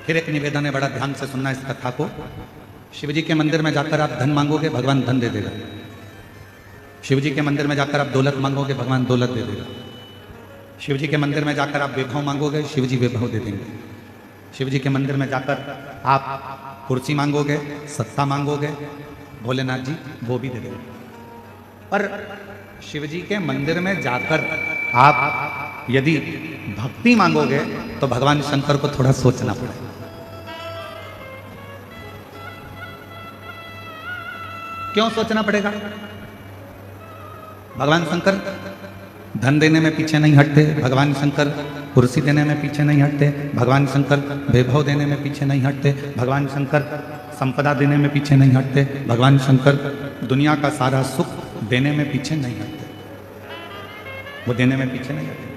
फिर एक निवेदन है, बड़ा ध्यान से सुनना इस कथा को। शिव जी के मंदिर में जाकर आप धन मांगोगे, भगवान धन दे देगा। शिव जी के मंदिर में जाकर आप दौलत मांगोगे, भगवान दौलत दे देगा। शिव जी के मंदिर में जाकर आप वैभव मांगोगे, शिव जी वैभव दे देंगे। शिव जी के मंदिर में जाकर आप कुर्सी मांगोगे, सत्ता मांगोगे, भोलेनाथ जी वो भी दे देंगे। पर शिव जी के मंदिर में जाकर आप यदि भक्ति मांगोगे तो भगवान शंकर को थोड़ा सोचना पड़ेगा। क्यों सोचना पड़ेगा? भगवान शंकर धन देने में पीछे नहीं हटते, भगवान शंकर कुर्सी देने में पीछे नहीं हटते, भगवान शंकर वैभव देने में पीछे नहीं हटते, भगवान शंकर संपदा देने में पीछे नहीं हटते, भगवान शंकर दुनिया का सारा सुख देने में पीछे नहीं हटते, वो देने में पीछे नहीं हटते।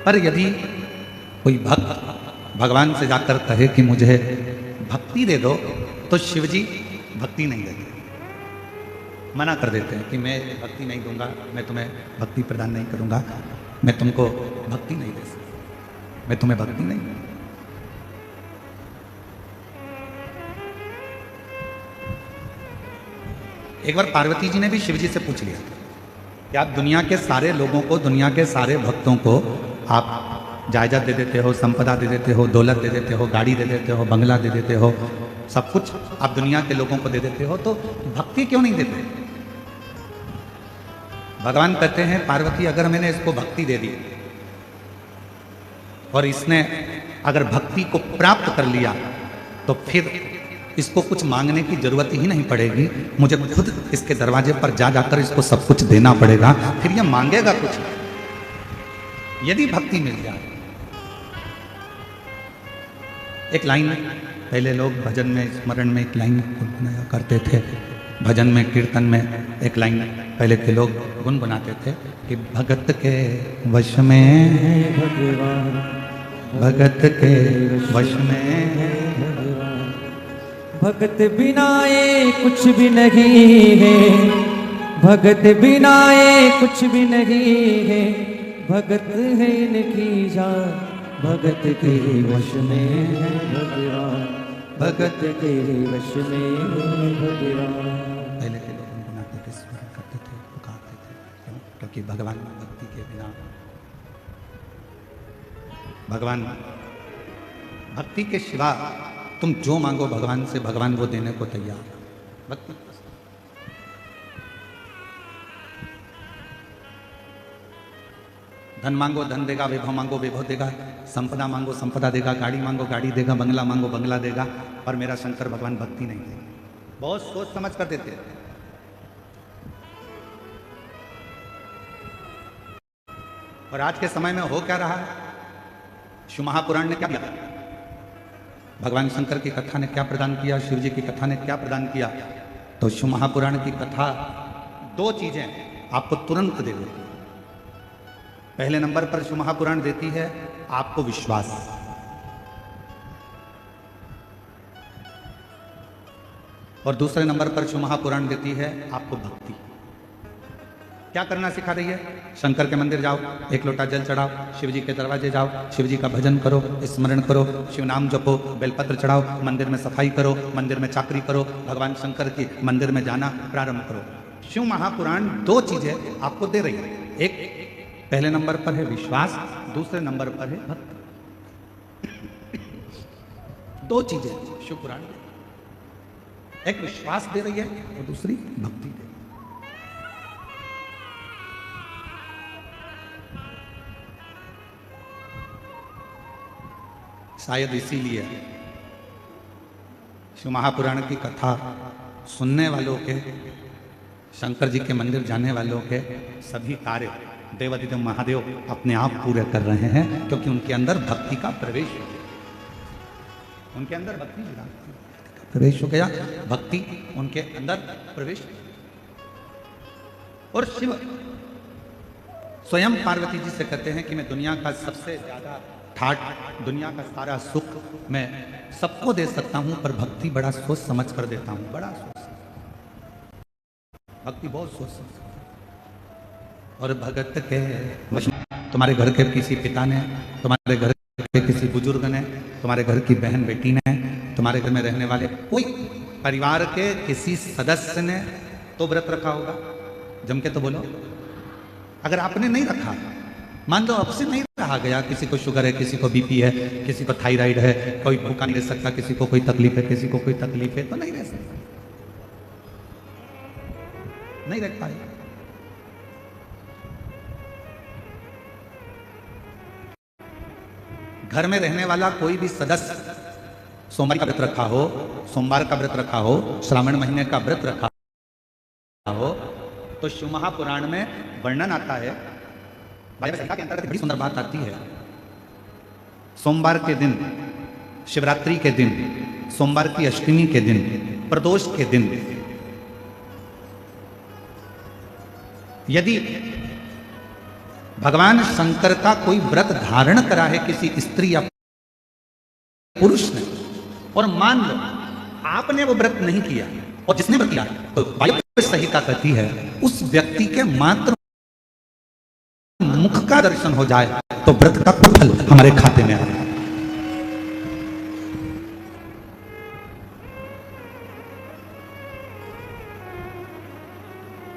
पर यदि कोई भक्त भगवान से जाकर कहे कि मुझे भक्ति दे दो, तो शिव जी भक्ति नहीं देते, मना कर देते हैं कि मैं भक्ति नहीं दूंगा, मैं तुम्हें भक्ति प्रदान नहीं करूंगा, मैं तुमको भक्ति नहीं दे सकता, मैं तुम्हें भक्ति नहीं दूंगा। एक बार पार्वती जी ने भी शिव जी से पूछ लिया कि आप दुनिया के सारे लोगों को, दुनिया के सारे भक्तों को आप जायदाद दे देते हो, संपदा दे देते हो, दौलत दे देते हो, गाड़ी दे देते हो, बंगला दे देते हो, सब कुछ आप दुनिया के लोगों को दे देते हो, तो भक्ति क्यों नहीं देते? भगवान कहते हैं, पार्वती अगर मैंने इसको भक्ति दे दी और इसने अगर भक्ति को प्राप्त कर लिया तो फिर इसको कुछ मांगने की जरूरत ही नहीं पड़ेगी, मुझे खुद इसके दरवाजे पर जा जाकर इसको सब कुछ देना पड़ेगा, फिर ये मांगेगा कुछ यदि भक्ति मिल जाए। एक लाइन पहले लोग भजन में, स्मरण में एक लाइन गुनगुनाया करते थे, भजन में, कीर्तन में एक लाइन पहले के लोग गुनगुनाते थे कि भगत के वश में भगवान, भगत के वश में भगत बिना ये कुछ भी नहीं है, भगत बिना ये कुछ भी नहीं है, भगत है इनकी जान, भगत के वश में है भगवान, भगत के वश में है भगवान। पहले के लोग गुनगुनाते थे, स्मरण करते थे, पुकारते थे। क्यों? क्योंकि भगवान भक्ति के बिना, भगवान भक्ति के सिवा तुम जो मांगो भगवान से, भगवान वो देने को तैयार। भक्ति धन मांगो धन देगा, वैभव मांगो वैभव देगा, संपदा मांगो संपदा देगा, गाड़ी मांगो गाड़ी देगा, बंगला मांगो बंगला देगा, पर मेरा शंकर भगवान भक्ति नहीं देगा। बहुत सोच समझ कर देते हैं। और आज के समय में हो क्या रहा है? शिव महापुराण ने क्या किया? भगवान शंकर की कथा ने क्या प्रदान किया? शिव जी की कथा ने क्या प्रदान किया? तो शिव महापुराण की कथा दो चीजें आपको तुरंत दे देती है। पहले नंबर पर शिव महापुराण देती है आपको विश्वास, और दूसरे नंबर पर शिव महापुराण देती है आपको भक्ति। क्या करना सिखा रही है? शंकर के मंदिर जाओ, एक लोटा जल चढ़ाओ, शिव जी के दरवाजे जाओ, शिव जी का भजन करो, स्मरण करो, शिव नाम जपो, बेलपत्र चढ़ाओ, मंदिर में सफाई करो, मंदिर में चाकरी करो, भगवान शंकर की मंदिर में जाना प्रारंभ करो। शिव महापुराण दो चीजें आपको दे रही है। एक पहले नंबर पर है विश्वास, दूसरे नंबर पर है भक्ति। दो चीजें शिव पुराण दे, एक विश्वास दे रही है और दूसरी भक्ति दे रही है। शायद इसीलिए शिव महापुराण की कथा सुनने वालों के, शंकर जी के मंदिर जाने वालों के सभी कार्य देवादिदेव महादेव अपने आप पूरे कर रहे हैं, क्योंकि उनके अंदर भक्ति का प्रवेश हो गया, उनके अंदर भक्ति का प्रवेश हो गया, भक्ति उनके अंदर प्रवेश। और शिव स्वयं पार्वती जी से कहते हैं कि मैं दुनिया का सबसे ज्यादा ठाट, दुनिया का सारा सुख मैं सबको दे सकता हूं, पर भक्ति बड़ा सोच समझ कर देता हूं, बड़ा सोच, भक्ति बहुत सोच समझ। और भगत के तुम्हारे घर के किसी पिता ने, तुम्हारे घर किसी बुजुर्ग ने, तुम्हारे घर की बहन बेटी ने, तुम्हारे घर में रहने वाले कोई परिवार के किसी सदस्य ने तो व्रत रखा होगा। जम के तो बोलो। अगर आपने नहीं रखा, मान लो अब से नहीं रहा गया, किसी को शुगर है, किसी को बीपी है, किसी को थायराइड है, कोई भूखा नहीं रह सकता, किसी को कोई तकलीफ है, किसी को कोई तकलीफ है, तो नहीं रह सकता, नहीं रह पाए। घर में रहने वाला कोई भी सदस्य सोमवार का व्रत रखा हो, सोमवार का व्रत रखा हो, श्रावण महीने का व्रत रखा हो, तो शिव महापुराण में वर्णन आता है, के अंतर्गत बड़ी सुंदर बात आती है। सोमवार के दिन, शिवरात्रि के दिन, सोमवार की अष्टमी के दिन, प्रदोष के दिन यदि भगवान शंकर का कोई व्रत धारण करा है किसी स्त्री या पुरुष ने, और मान लो आपने वो व्रत नहीं किया और जिसने व्रत किया तो वायु संहिता कहती है उस व्यक्ति के मात्र मुख का दर्शन हो जाए तो व्रत का फल हमारे खाते में आए।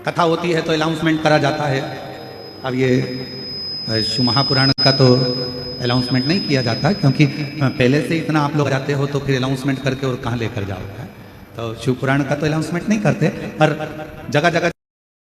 कथा होती है तो अनाउंसमेंट करा जाता है। अब ये शिव महापुराण का तो अनाउंसमेंट नहीं किया जाता, क्योंकि पहले से इतना आप लोग जाते हो तो फिर अनाउंसमेंट करके और कहाँ लेकर जाओगे। तो शिव पुराण का तो अनाउंसमेंट नहीं करते, पर जगह जगह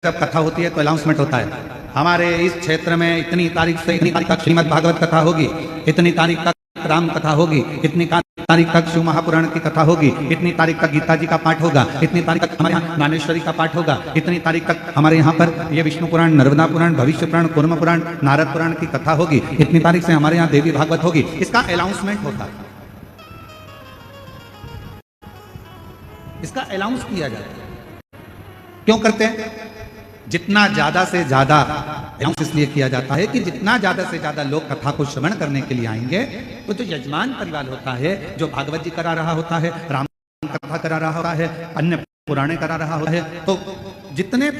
जब कथा होती है तो अनाउंसमेंट होता है, हमारे इस क्षेत्र में इतनी तारीख से इतनी तारीख तक श्रीमद् भागवत कथा होगी, इतनी तारीख तक राम कथा होगी, इतनी तारीख तक शिव महापुराण की कथा होगी, इतनी तारीख तक गीता जी का पाठ होगा, इतनी तारीख तक हमारे यहाँ ज्ञानेश्वरी का पाठ होगा, इतनी तारीख तक हमारे यहाँ पर ये विष्णु पुराण, नर्मदा पुराण, भविष्य पुराण, कूर्म पुराण, नारद पुराण की कथा होगी, इतनी तारीख से हमारे यहाँ देवी भागवत होगी। इसका अनाउंसमेंट होता है, इसका अनाउंस किया जाता है। क्यों करते हैं? जितना ज्यादा से ज्यादा अनाउंस इसलिए किया जाता है कि जितना ज्यादा से ज्यादा लोग कथा को श्रवण करने के लिए आएंगे, तो जो यजमान परिवार होता है, जो भागवत जी करा रहा होता है, राम कथा करा रहा होता है, अन्य पुराणे करा रहा होता है, तो जितने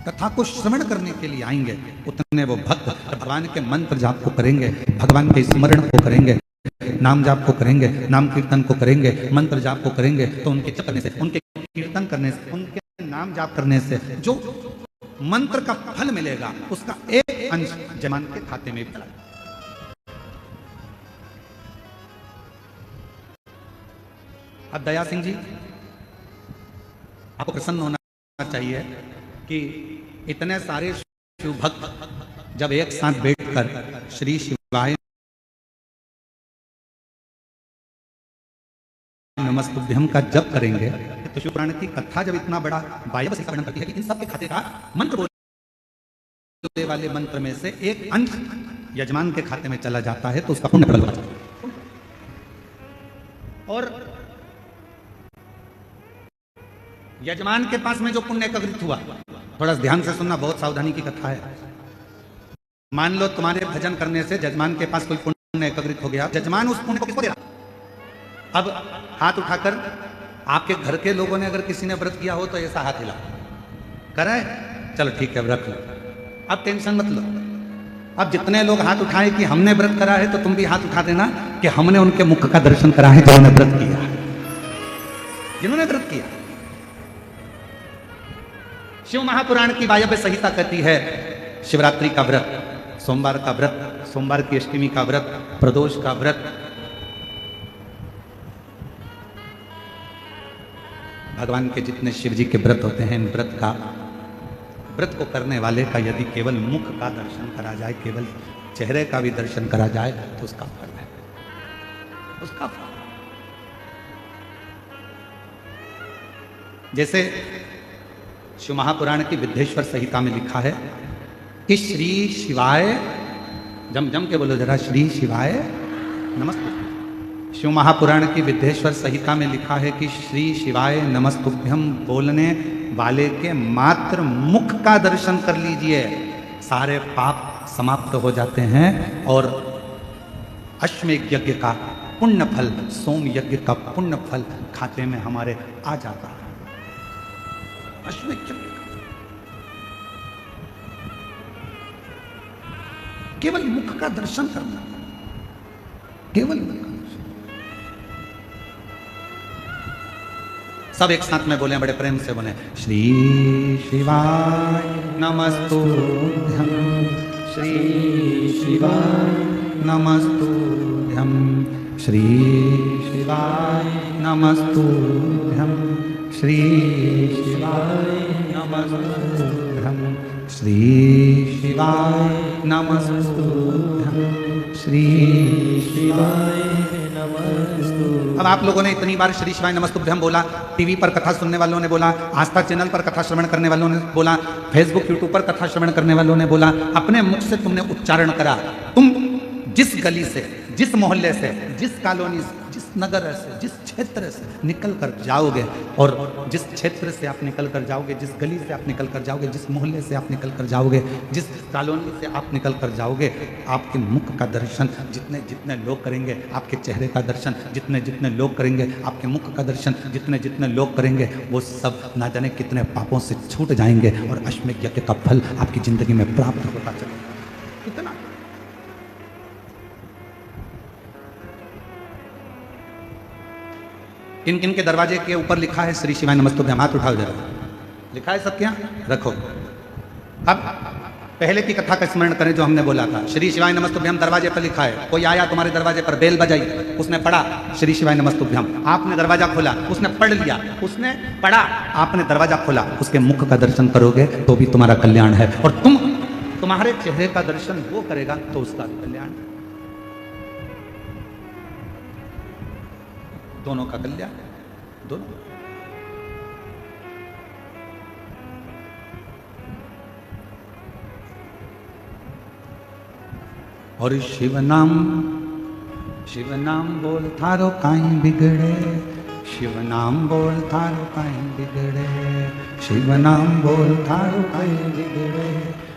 कथा को श्रवण करने के लिए आएंगे उतने वो भक्त भगवान के मंत्र जाप को करेंगे, भगवान के स्मरण को करेंगे, नाम जाप को करेंगे, नाम कीर्तन को करेंगे, मंत्र जाप को करेंगे। तो उनके जप करने से, उनके कीर्तन करने से, उनके नाम जाप करने से जो मंत्र का फल मिलेगा उसका एक अंश जमान के खाते में भी चला। अब दया सिंह जी, आपको प्रसन्न होना चाहिए कि इतने सारे शिव भक्त जब एक साथ बैठकर श्री शिवाय नमस्तुभ्यम का जप करेंगे तो शिव पुराण की कथा जब इतना बड़ा वायव्य से वर्णन करती है कि इन सब के खाते का मंत्र बोलने वाले मंत्र में से एक अंश यजमान के खाते में चला जाता है तो उसका पुण्य फल होता है। और यजमान के पास में जो पुण्य एकत्रित हुआ, थोड़ा ध्यान से सुनना, बहुत सावधानी की कथा है। मान लो तुम्हारे भजन करने से यजमान के पास कोई पुण्य एकत्रित हो गया, यजमान उस पुण्य को किसको दे रहा? अब हाथ उठाकर आपके घर के लोगों ने अगर किसी ने व्रत किया हो तो ऐसा हाथ हिला कराए, चलो ठीक है व्रत लो, अब टेंशन मत लो। अब जितने लोग हाथ उठाए कि हमने व्रत करा है तो तुम भी हाथ उठा देना कि हमने उनके मुख का दर्शन करा है जिन्होंने व्रत किया, जिन्होंने व्रत किया। शिव महापुराण की वायव्य संहिता कहती है शिवरात्रि का व्रत, सोमवार का व्रत, सोमवार की अष्टमी का व्रत, प्रदोष का व्रत, भगवान के जितने शिव जी के व्रत होते हैं, इन व्रत को करने वाले का यदि केवल मुख का दर्शन करा जाए, केवल चेहरे का भी दर्शन करा जाए तो उसका फल है, उसका फल। जैसे शिव महापुराण की विद्येश्वर संहिता में लिखा है कि श्री शिवाय, जम के बोलो जरा, श्री शिवाय नमस्ते। शिव महापुराण की विद्येश्वर संहिता में लिखा है कि श्री शिवाय नमस्तुभ्यम बोलने वाले के मात्र मुख का दर्शन कर लीजिए, सारे पाप समाप्त हो जाते हैं और अश्वमेध यज्ञ का पुण्य फल, सोम यज्ञ का पुण्य फल खाते में हमारे आ जाता है। अश्वमेध यज्ञ केवल मुख का दर्शन करना, केवल मन का दर्शन। सब एक साथ में बोले, बड़े प्रेम से बोले, श्री शिवाय नमस्तुभ्यं, श्री शिवाय नमस्तुभ्यं, श्री शिवाय नमस्तुभ्यं, श्री शिवाय नमस्तुभ्यं, श्री शिवाय नमस्तुभ्यं, श्री शिवाय नमस्तुभ्यं। अब आप लोगों ने इतनी बार श्री शिवाय नमस्तुभ्यं बोला, टीवी पर कथा सुनने वालों ने बोला, आस्था चैनल पर कथा श्रवण करने वालों ने बोला, फेसबुक यूट्यूब पर कथा श्रवण करने वालों ने बोला, अपने मुख से तुमने उच्चारण करा। तुम जिस गली से, जिस मोहल्ले से, जिस कॉलोनी से, जिस नगर से, जिस क्षेत्र से निकल कर जाओगे, और जिस क्षेत्र से आप निकल कर जाओगे, जिस गली से आप निकल कर जाओगे, जिस मोहल्ले से आप निकल कर जाओगे, जिस कॉलोनी से आप निकल कर जाओगे, आपके मुख का दर्शन जितने जितने लोग करेंगे, आपके चेहरे का दर्शन जितने जितने लोग करेंगे, आपके मुख का दर्शन जितने जितने लोग करेंगे, वो सब ना जाने कितने पापों से छूट जाएंगे और अश्वमेध यज्ञ का फल आपकी जिंदगी में प्राप्त होता चलेगा। कितना किन किन के दरवाजे के ऊपर लिखा है श्री शिवाय नमस्तुभ्यं? हाथ उठाओ जरा। लिखा है सबके यहाँ? रखो। अब पहले की कथा का स्मरण करें जो हमने बोला था। श्री शिवाय नमस्तुभ्यं दरवाजे पर लिखा है। कोई आया तुम्हारे दरवाजे पर, बेल बजाई, उसने पढ़ा श्री शिवाय नमस्तुभ्यं, आपने दरवाजा खोला, उसने पढ़ लिया, उसने पढ़ा, आपने दरवाजा खोला, उसके मुख का दर्शन करोगे तो भी तुम्हारा कल्याण है, और तुम्हारे चेहरे का दर्शन वो करेगा तो उसका भी कल्याण। दोनों का कल्याण, दोनों। और शिव नाम बोल थारो काई बिगड़े, शिव नाम बोल थारो काई बिगड़े, शिव नाम बोल थारो काई बिगड़े,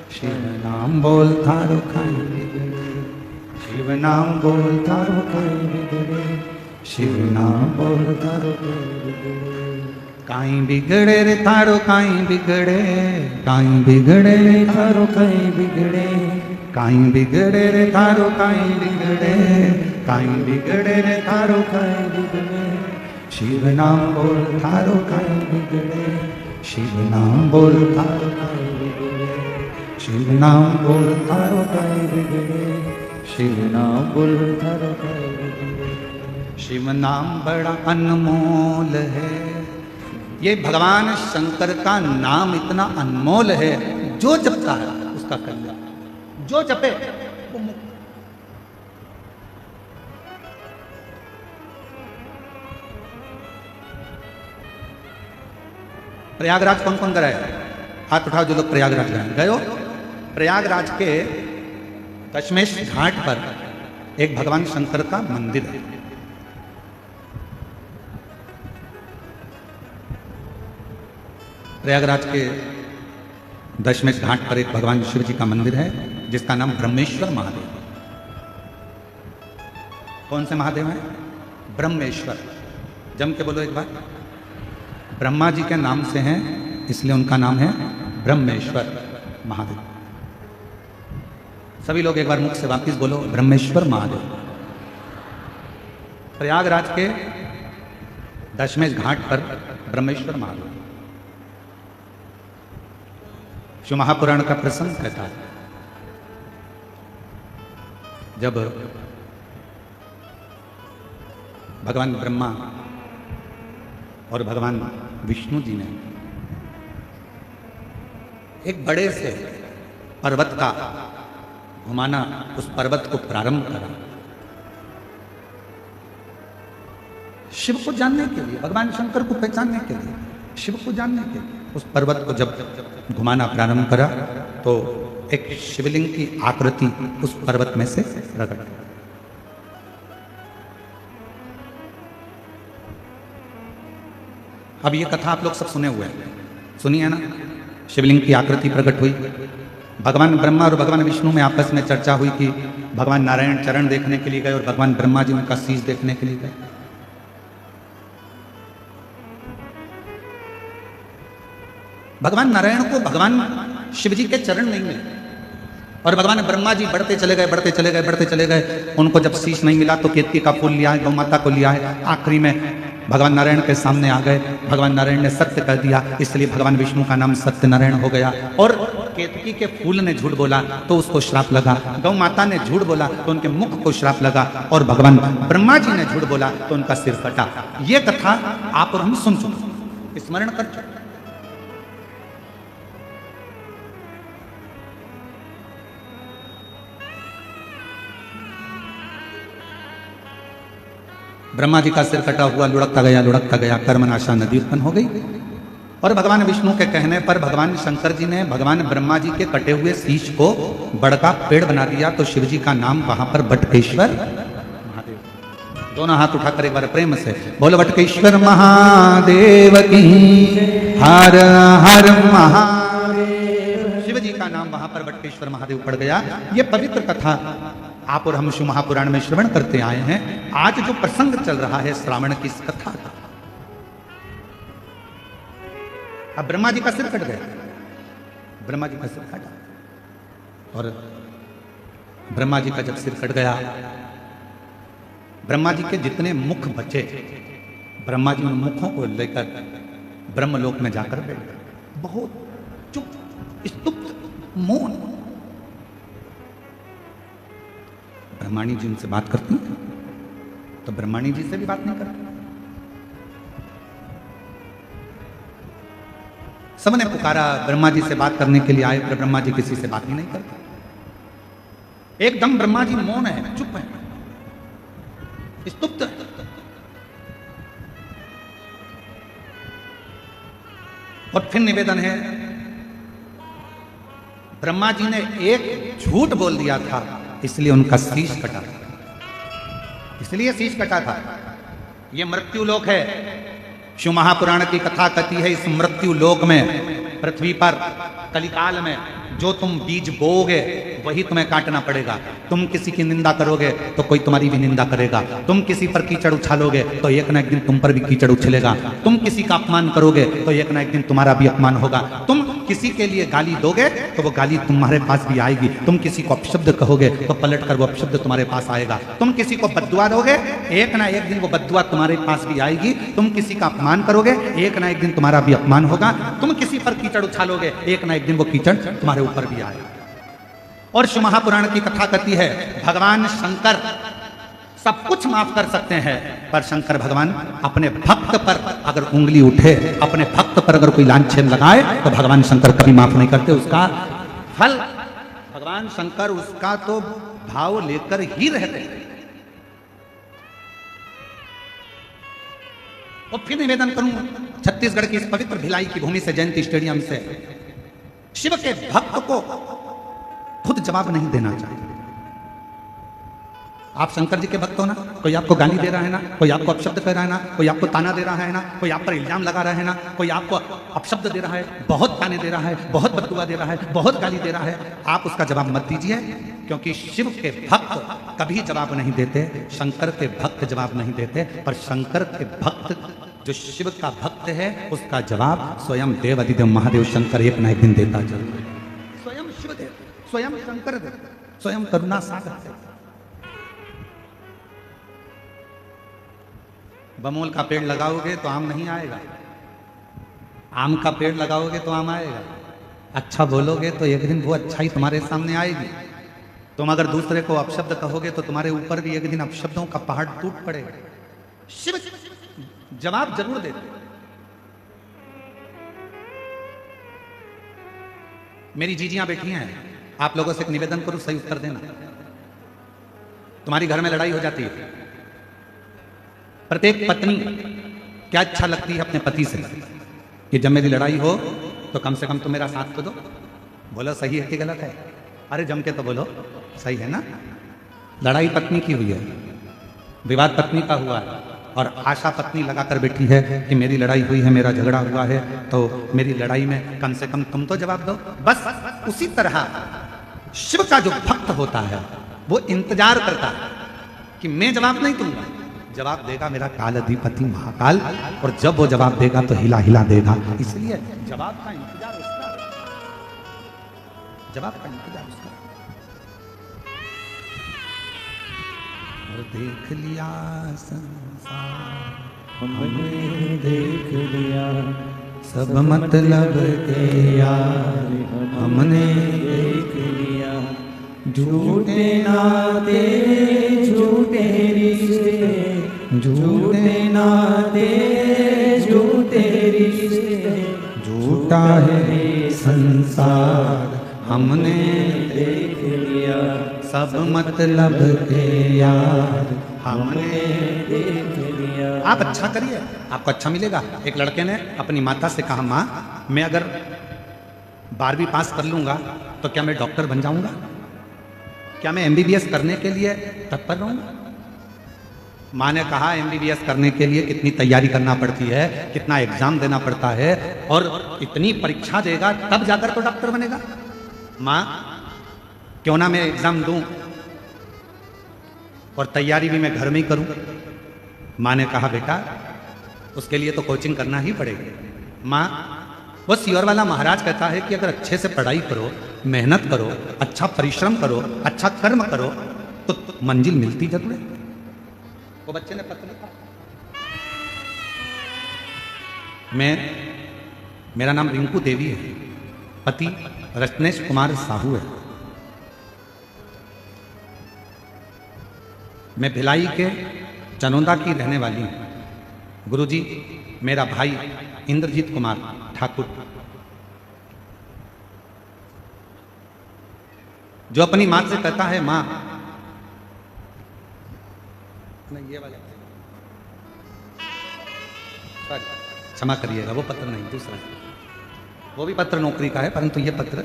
शिव नाम बोल थारो काई बिगड़े, शिव नाम बोल थारो काई बिगड़े, शिव नाम बोल थारो काई बिगड़े। काई बिगड़े रे थारो काई बिगड़े, काई बिगड़े रे थारो काई बिगड़े, काई बिगड़े रे थारो काई बिगड़े, काई बिगड़े रे थारो काई बिगड़े, शिव नाम बोल थारो काई बिगड़े, शिव नाम बोल थारो काई बिगड़े, शिव नाम बोल थारो काई बिगड़े, शिव नाम बोल थारो काई बिगड़े। शिव नाम बड़ा अनमोल है, ये भगवान शंकर का नाम इतना अनमोल है, जो जपता है उसका कल्याण, जो जपे वो मुक्त। प्रयागराज कौन कौन गए? हाथ उठाओ जो लोग प्रयागराज गए हो। प्रयागराज के दशमेश घाट पर एक भगवान शंकर का मंदिर है। प्रयागराज के दशमेश घाट पर एक भगवान शिव जी का मंदिर है जिसका नाम ब्रह्मेश्वर महादेव है। कौन से महादेव हैं? ब्रह्मेश्वर। जम के बोलो एक बार। ब्रह्मा जी के नाम से हैं इसलिए उनका नाम है ब्रह्मेश्वर महादेव। सभी लोग एक बार मुख से वापिस बोलो, ब्रह्मेश्वर महादेव। प्रयागराज के दशमेश घाट पर ब्रह्मेश्वर महादेव। शिव महापुराण का प्रसंग कहता है, जब भगवान ब्रह्मा और भगवान विष्णु जी ने एक बड़े से पर्वत का घुमाना, उस पर्वत को प्रारंभ करा शिव को जानने के लिए, भगवान शंकर को पहचानने के लिए, शिव को जानने के लिए उस पर्वत को जब घुमाना प्रारंभ करा तो एक शिवलिंग की आकृति उस पर्वत में से प्रकट। अब ये कथा आप लोग सब सुने हुए हैं, सुनी है ना? शिवलिंग की आकृति प्रकट हुई। भगवान ब्रह्मा और भगवान विष्णु में आपस में चर्चा हुई कि भगवान नारायण चरण देखने के लिए गए और भगवान ब्रह्मा जी उनका शीश देखने के लिए गए। भगवान नारायण को भगवान शिव जी के चरण नहीं मिले, और भगवान ब्रह्मा जी बढ़ते चले गए, बढ़ते चले गए, बढ़ते चले गए। उनको जब शीश नहीं मिला तो केतकी का फूल लिया है, गौ माता को लिया है। आखिरी में भगवान नारायण के सामने आ गए। भगवान नारायण ने सत्य कह दिया, इसलिए भगवान विष्णु का नाम सत्यनारायण हो गया। और केतकी के फूल ने झूठ बोला तो उसको श्राप लगा, गौ माता ने झूठ बोला तो उनके मुख को श्राप लगा, और भगवान ब्रह्मा जी ने झूठ बोला तो उनका सिर कटा। ये कथा आप और हम सुन चुके, स्मरण कर चुके। ब्रह्मा जी का सिर कटा हुआ लुढ़कता गया, कर्मनाशा नदी उत्पन्न हो गई। और भगवान विष्णु के कहने पर भगवान शंकर जी ने भगवान ब्रह्मा जी के कटे हुए शीश को बड़का पेड़ बना दिया। तो शिव जी का नाम वहां पर बटकेश्वर महादेव। दोनों हाथ उठाकर एक बार प्रेम से बोलो, बटकेश्वर महादेव की हर हर महादेव। शिव जी का नाम वहां पर बटकेश्वर महादेव पड़ गया। ये पवित्र कथा आप और हम शिव महापुराण में श्रवण करते आए हैं। आज जो प्रसंग चल रहा है श्रावण की इस कथा का, अब ब्रह्मा जी का सिर कट गया, ब्रह्मा जी का सिर कटा। और ब्रह्मा जी का जब सिर कट गया, ब्रह्मा जी के जितने मुख बचे, ब्रह्मा जी उन मुखों को लेकर ब्रह्मलोक में जाकर बैठ गए। बहुत चुप, स्तुप्त, मौन। ब्रह्माणी जी उनसे बात करती तो ब्रह्माणी जी से भी बात नहीं करती। सबने पुकारा, ब्रह्मा जी से बात करने के लिए आए, पर ब्रह्मा जी किसी से बात ही नहीं करते। एकदम ब्रह्मा जी मौन है, चुप है, स्तुप्त है। और फिर निवेदन है, ब्रह्मा जी ने एक झूठ बोल दिया था, इसलिए उनका शीश कटा था, इसलिए शीश कटा था। यह मृत्यु लोक है। शिव महापुराण की कथा कहती है, इस मृत्यु लोक में, पृथ्वी पर कलिकाल में जो तुम बीज बोओगे वही तुम्हें काटना पड़ेगा। तुम किसी की निंदा करोगे तो कोई तुम्हारी भी निंदा करेगा। तुम किसी पर कीचड़ उछालोगे तो एक ना एक दिन तुम पर भी कीचड़ उछलेगा। तुम किसी का अपमान करोगे तो एक ना एक दिन तुम्हारा भी अपमान होगा। तुम किसी के लिए गाली दोगे तो वो गाली तुम्हारे पास भी आएगी। तुम किसी को अपशब्द कहोगे तो पलट कर वो अपशब्द तुम्हारे पास आएगा। तुम किसी को बद्दुआ दोगे, एक ना एक दिन वो बद्दुआ तुम्हारे पास भी आएगी। तुम किसी का अपमान करोगे, एक ना एक दिन तुम्हारा भी अपमान होगा। तुम किसी पर कीचड़ उछालोगे, एक ना एक दिन वो कीचड़ तुम्हारे ऊपर भी आएगा। और शिव महापुराण की कथा कहती है, भगवान शंकर सब कुछ माफ कर सकते हैं, पर शंकर भगवान अपने भक्त पर अगर उंगली उठे, अपने भक्त पर अगर कोई लांछन लगाए तो भगवान शंकर कभी माफ नहीं करते। उसका फल भगवान शंकर उसका तो भाव लेकर ही रहते हैं। और फिर निवेदन करूं, छत्तीसगढ़ की इस पवित्र भिलाई की भूमि से, जयंती स्टेडियम से, शिव के भक्त को खुद जवाब नहीं देना चाहिए। आप शंकर जी के भक्त हो ना, कोई आपको गाली दे रहा है ना, कोई आपको अपशब्द कह रहा है ना, कोई आपको ताना दे रहा है ना, कोई आप पर इल्जाम लगा रहा है ना, कोई आपको अपशब्द दे रहा है, बहुत ताने दे रहा है, बहुत बददुआ दे रहा है, बहुत गाली दे रहा है, आप उसका जवाब मत दीजिए। क्योंकि शिव के भक्त कभी जवाब नहीं देते, शंकर के भक्त जवाब नहीं देते। पर शंकर के भक्त, जो शिव का भक्त है, उसका जवाब स्वयं देव अधिदेव महादेव शंकर एक ना एक दिन देता जरूर है। स्वयं शिव देव, स्वयं शंकर देव, स्वयं करुणा सागर देव। बमोल का पेड़ लगाओगे तो आम नहीं आएगा, आम का पेड़ लगाओगे तो आम आएगा। अच्छा बोलोगे तो एक दिन वो अच्छाई तुम्हारे सामने आएगी। तुम अगर दूसरे को अपशब्द कहोगे तो तुम्हारे ऊपर भी एक दिन अपशब्दों का पहाड़ टूट पड़ेगा। शिव जवाब जरूर देते। मेरी जीजियां बैठी हैं, आप लोगों से एक निवेदन करूं, सही उत्तर देना। तुम्हारी घर में लड़ाई हो जाती है, प्रत्येक पत्नी क्या अच्छा लगती है अपने पति से कि जब मेरी लड़ाई हो तो कम से कम तुम मेरा साथ तो दो। बोलो सही है कि गलत है? अरे जम के तो बोलो, सही है ना? लड़ाई पत्नी की हुई है, विवाद पत्नी का हुआ है, और आशा पत्नी लगाकर बैठी है कि मेरी लड़ाई हुई है, मेरा झगड़ा हुआ है, तो मेरी लड़ाई में कम से कम तुम तो जवाब दो। बस उसी तरह शिव का जो भक्त होता है वो इंतजार करता है कि मैं जवाब नहीं दूंगा, जवाब देगा मेरा कालाधिपति महाकाल, और जब वो जवाब देगा तो हिला हिला देगा। इसलिए जवाब का इंतजार उसका, जवाब का इंतजार उसका। और देख लिया संसार, हमने देख लिया सब मतलब के यार हमने देख लिया। झूठे नाते झूठे रिश्ते, झूठे नाते झूठे रिश्ते, झूठा है संसार हमने देख लिया सब मतलब के यार हमने देख लिया। आप अच्छा करिए, आपको अच्छा मिलेगा। एक लड़के ने अपनी माता से कहा, माँ मैं अगर 12वीं पास कर लूंगा तो क्या मैं डॉक्टर बन जाऊंगा? क्या मैं MBBS करने के लिए तत्पर रहूंगा? माँ ने कहा MBBS करने के लिए कितनी तैयारी करना पड़ती है, कितना एग्जाम देना पड़ता है और इतनी परीक्षा देगा तब जाकर तो डॉक्टर बनेगा। माँ क्यों ना मैं एग्जाम दूं और तैयारी भी मैं घर में ही करूं? माँ ने कहा बेटा उसके लिए तो कोचिंग करना ही पड़ेगी। माँ वो सियोर वाला महाराज कहता है कि अगर अच्छे से पढ़ाई करो, मेहनत करो, अच्छा परिश्रम करो, अच्छा कर्म करो तो मंजिल मिलती जरूर है। वो बच्चे ने पत्र लिखा, मेरा नाम रिंकू देवी है, पति रत्नेश कुमार साहू है, मैं भिलाई के चनौदा की रहने वाली हूँ। गुरुजी मेरा भाई इंद्रजीत कुमार ठाकुर जो अपनी माँ से कहता है, माँ नहीं ये वाला क्षमा करिएगा वो पत्र नहीं, दूसरा वो भी पत्र नौकरी का है परंतु ये पत्र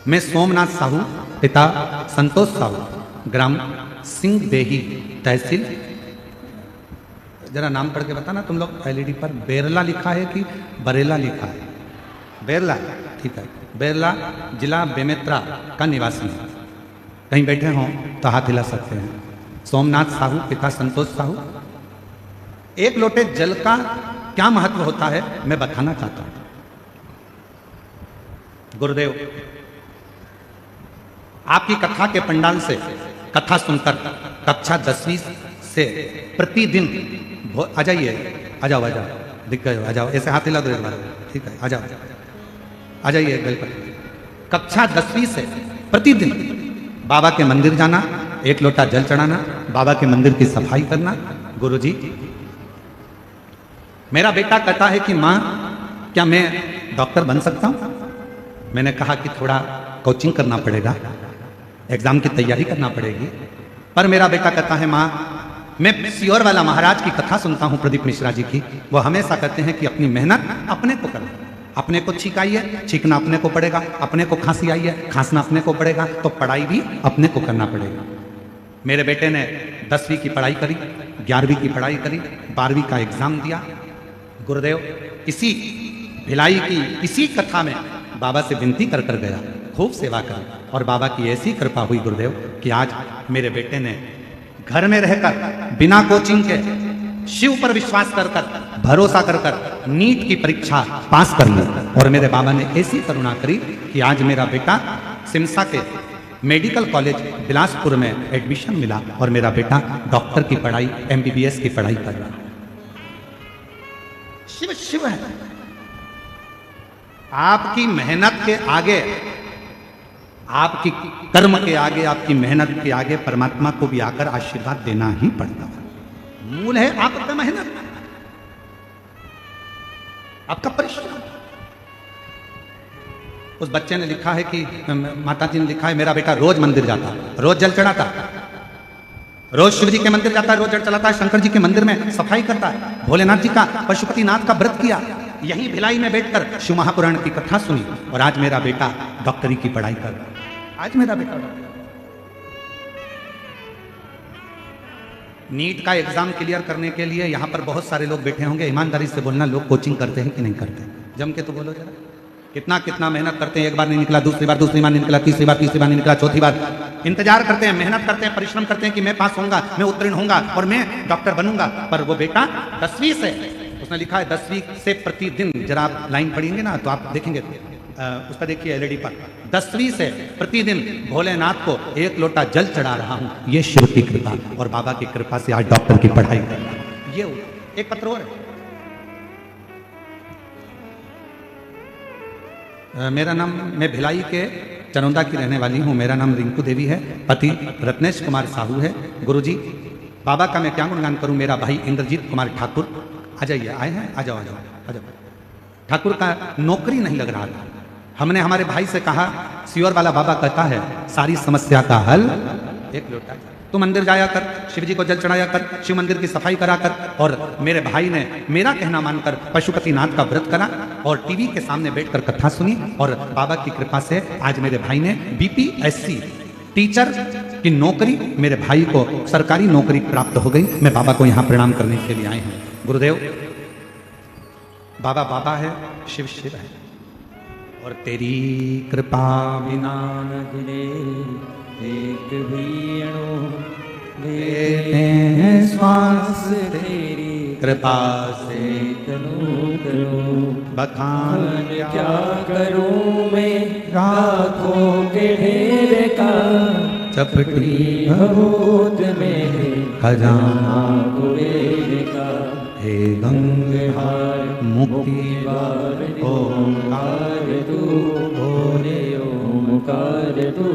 मैं सोमनाथ साहू पिता संतोष साहू ग्राम सिंह देही तहसील, जरा नाम पढ़ के बताना तुम लोग। LED पर बेरला लिखा है कि बरेला लिखा है? बेरला, ठीक है। बेरला जिला बेमेत्रा का निवासी है। कहीं बैठे हों तो हाथ हिला सकते हैं। सोमनाथ साहू पिता संतोष साहू। एक लोटे जल का क्या महत्व होता है मैं बताना चाहता हूं। गुरुदेव आपकी कथा के पंडाल से कथा सुनकर कक्षा 10वीं से प्रतिदिन आ जाइए, आ जाओ दिख गए, आ जाओ, ऐसे हाथ हिला दो एक बार, ठीक है, आ जाओ, आ जाइए बिल्कुल। कक्षा 10वीं से प्रतिदिन बाबा के मंदिर जाना, एक लोटा जल चढ़ाना, बाबा के मंदिर की सफाई करना। गुरुजी मेरा बेटा कहता है कि माँ क्या मैं डॉक्टर बन सकता हूँ? मैंने कहा कि थोड़ा कोचिंग करना पड़ेगा, एग्जाम की तैयारी करना पड़ेगी। पर मेरा बेटा कहता है, माँ मैं सियोर वाला महाराज की कथा सुनता हूँ प्रदीप मिश्रा जी की, वो हमेशा कहते हैं कि अपनी मेहनत अपने को करना। अपने को छींक आई है, छींकना अपने को पड़ेगा। अपने को खांसी आई है, खांसना अपने को पड़ेगा। तो पढ़ाई भी अपने को करना पड़ेगा। मेरे बेटे ने 10वीं की पढ़ाई करी, 11वीं की पढ़ाई करी, 12वीं का एग्जाम दिया। गुरुदेव इसी भिलाई की इसी कथा में बाबा से विनती कर कर गया, खूब सेवा कर, और बाबा की ऐसी कृपा हुई गुरुदेव कि आज मेरे बेटे ने घर में रहकर बिना कोचिंग के शिव पर विश्वास कर कर भरोसा कर कर नीट की परीक्षा पास कर ली। और मेरे बाबा ने ऐसी करुणा करी कि आज मेरा बेटा सिमसा के मेडिकल कॉलेज बिलासपुर में एडमिशन मिला और मेरा बेटा डॉक्टर की पढ़ाई MBBS की पढ़ाई कर रहा है। शिव शिव है। आपकी मेहनत के आगे, आपकी कर्म के आगे, आपकी मेहनत के आगे परमात्मा को भी आकर आशीर्वाद देना ही पड़ता है। मूल है आपका मेहनत, आपका परिश्रम। उस बच्चे ने लिखा है कि माता जी ने लिखा है, मेरा बेटा रोज मंदिर जाता, रोज जल चढ़ाता, रोज शिव जी के मंदिर जाता है, रोज जल चढ़ाता है, शंकर जी के मंदिर में सफाई करता है, भोलेनाथ जी का पशुपतिनाथ का व्रत किया, यहीं भिलाई में बैठकर शिव महापुराण की कथा सुनी। और आज मेरा बेटा डॉक्टरी की पढ़ाई कर रहा है। आज मेरा बेटा नीट का एग्जाम क्लियर करने के लिए यहां पर बहुत सारे लोग बैठे होंगे। ईमानदारी से बोलना, लोग कोचिंग करते हैं कि नहीं करते? जम के तो बोलो जरा। कितना कितना मेहनत करते हैं, एक बार नहीं निकला, दूसरी बार नहीं निकला, तीसरी बार नहीं निकला, चौथी बार इंतजार करते हैं, मेहनत करते हैं, परिश्रम करते हैं कि मैं पास होऊंगा, मैं उत्तीर्ण होऊंगा और मैं डॉक्टर बनूंगा। पर वो बेटा 10वीं से, उसने लिखा है 10वीं से प्रतिदिन, जरा आप लाइन पढ़ेंगे ना तो आप देखेंगे उस पर देखिए एलईडी पर 10वीं से प्रतिदिन भोलेनाथ को 1 लोटा जल चढ़ा रहा हूं। ये शिव की कृपा और बाबा की कृपा से आज डॉक्टर की पढ़ाई कर रहा हूं। ये एक पत्र और है। मेरा नाम, मैं भिलाई के चनौदा की रहने वाली हूं। मेरा नाम रिंकू देवी है। पति रत्नेश कुमार साहू है। गुरुजी बाबा का मैं क्या गुणगान करूं। मेरा भाई इंद्रजीत कुमार ठाकुर, आ जाइए, आए हैं, आ जाओ आ जाओ आ जाओ। ठाकुर का नौकरी नहीं लग रहा था। हमने हमारे भाई से कहा, सियोर वाला बाबा कहता है सारी समस्या का हल 1 लोटा। तू मंदिर जाया कर, शिव जी को जल चढ़ाया कर, शिव मंदिर की सफाई करा कर। और मेरे भाई ने मेरा कहना मानकर पशुपतिनाथ का व्रत करा और टीवी के सामने बैठकर कथा सुनी। और बाबा की कृपा से आज मेरे भाई ने बीपीएससी टीचर की नौकरी, मेरे भाई को सरकारी नौकरी प्राप्त हो गई। मैं बाबा को यहाँ प्रणाम करने के लिए आए हैं। गुरुदेव, बाबा बाबा है, शिव शिव है और तेरी कृपा बिना न गिरे एक भी अणु, लेते हैं श्वास तेरी कृपा से। तनु करूं बखान क्या करूं मैं रातों के ढेर का, चपटी भभूत में खजाना कुबेर का। हे गंगहार मुक्ति बार ओंकार तू भोले ओंकार तू,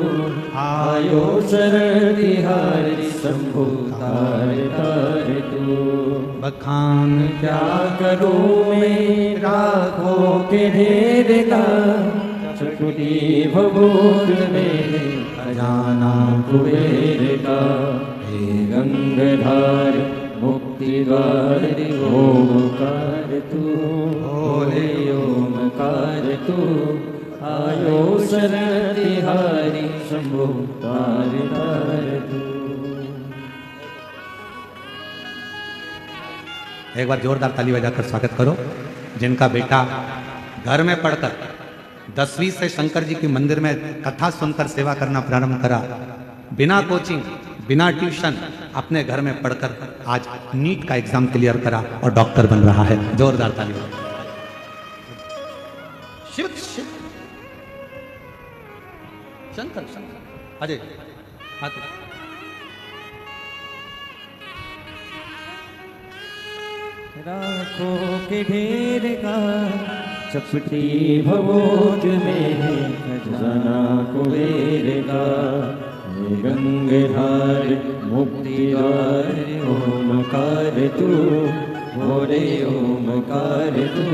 आयो शरण तिहारी शंभु तार तार तू। बखान क्या करूं मैं राखों के ढेर का, चकुटी भभूत में खजाना कुबेर का। हे गंगधार मुक्ति द्वार ओंकार तू भोले ओंकार तू, आयो शरण तिहारी शंभु तार तार तू। एक बार जोरदार ताली बजाकर स्वागत करो जिनका बेटा घर में पढ़कर 10वीं से शंकर जी के मंदिर में कथा सुनकर सेवा करना प्रारंभ करा। बिना कोचिंग, बिना ट्यूशन, अपने घर में पढ़कर आज नीट का एग्जाम क्लियर करा और डॉक्टर बन रहा है। जोरदार ताली। शिव शिव शंकर शंकर अजय हाथ। राखों के ढेर का, चपटी भभूत में खजाना कुबेर का। गंगधार मुक्ति द्वार ओमकार तू भोले ओमकार तू,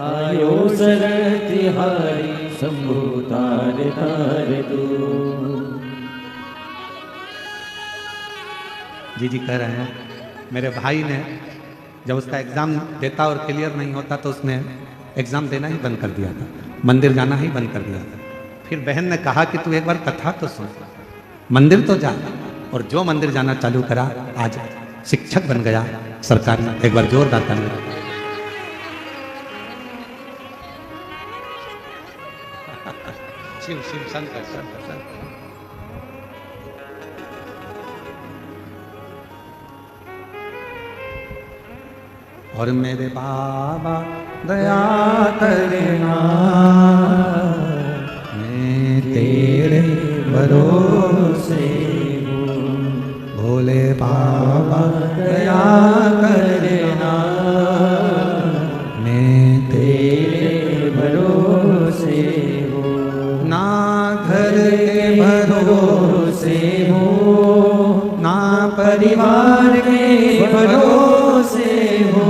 आयो शरण तिहारी शंभु तार तार तू। जी जी कह रहे हैं मेरे भाई ने जब उसका एग्ज़ाम देता और क्लियर नहीं होता तो उसने एग्ज़ाम देना ही बंद कर दिया था, मंदिर जाना ही बंद कर दिया था। फिर बहन ने कहा कि तू एक बार कथा तो सुन, मंदिर तो जा। और जो मंदिर जाना चालू करा आज शिक्षक बन गया सरकारी। एक बार जोरदार ताली। शिव शिव शंकर शंकर शंकर। और मेरे बाबा दया करना, मैं तेरे भरोसे हूँ। भोले बाबा दया करना, मैं तेरे भरोसे हो। ना घर के भरोसे हो ना परिवार के भरोसे हो,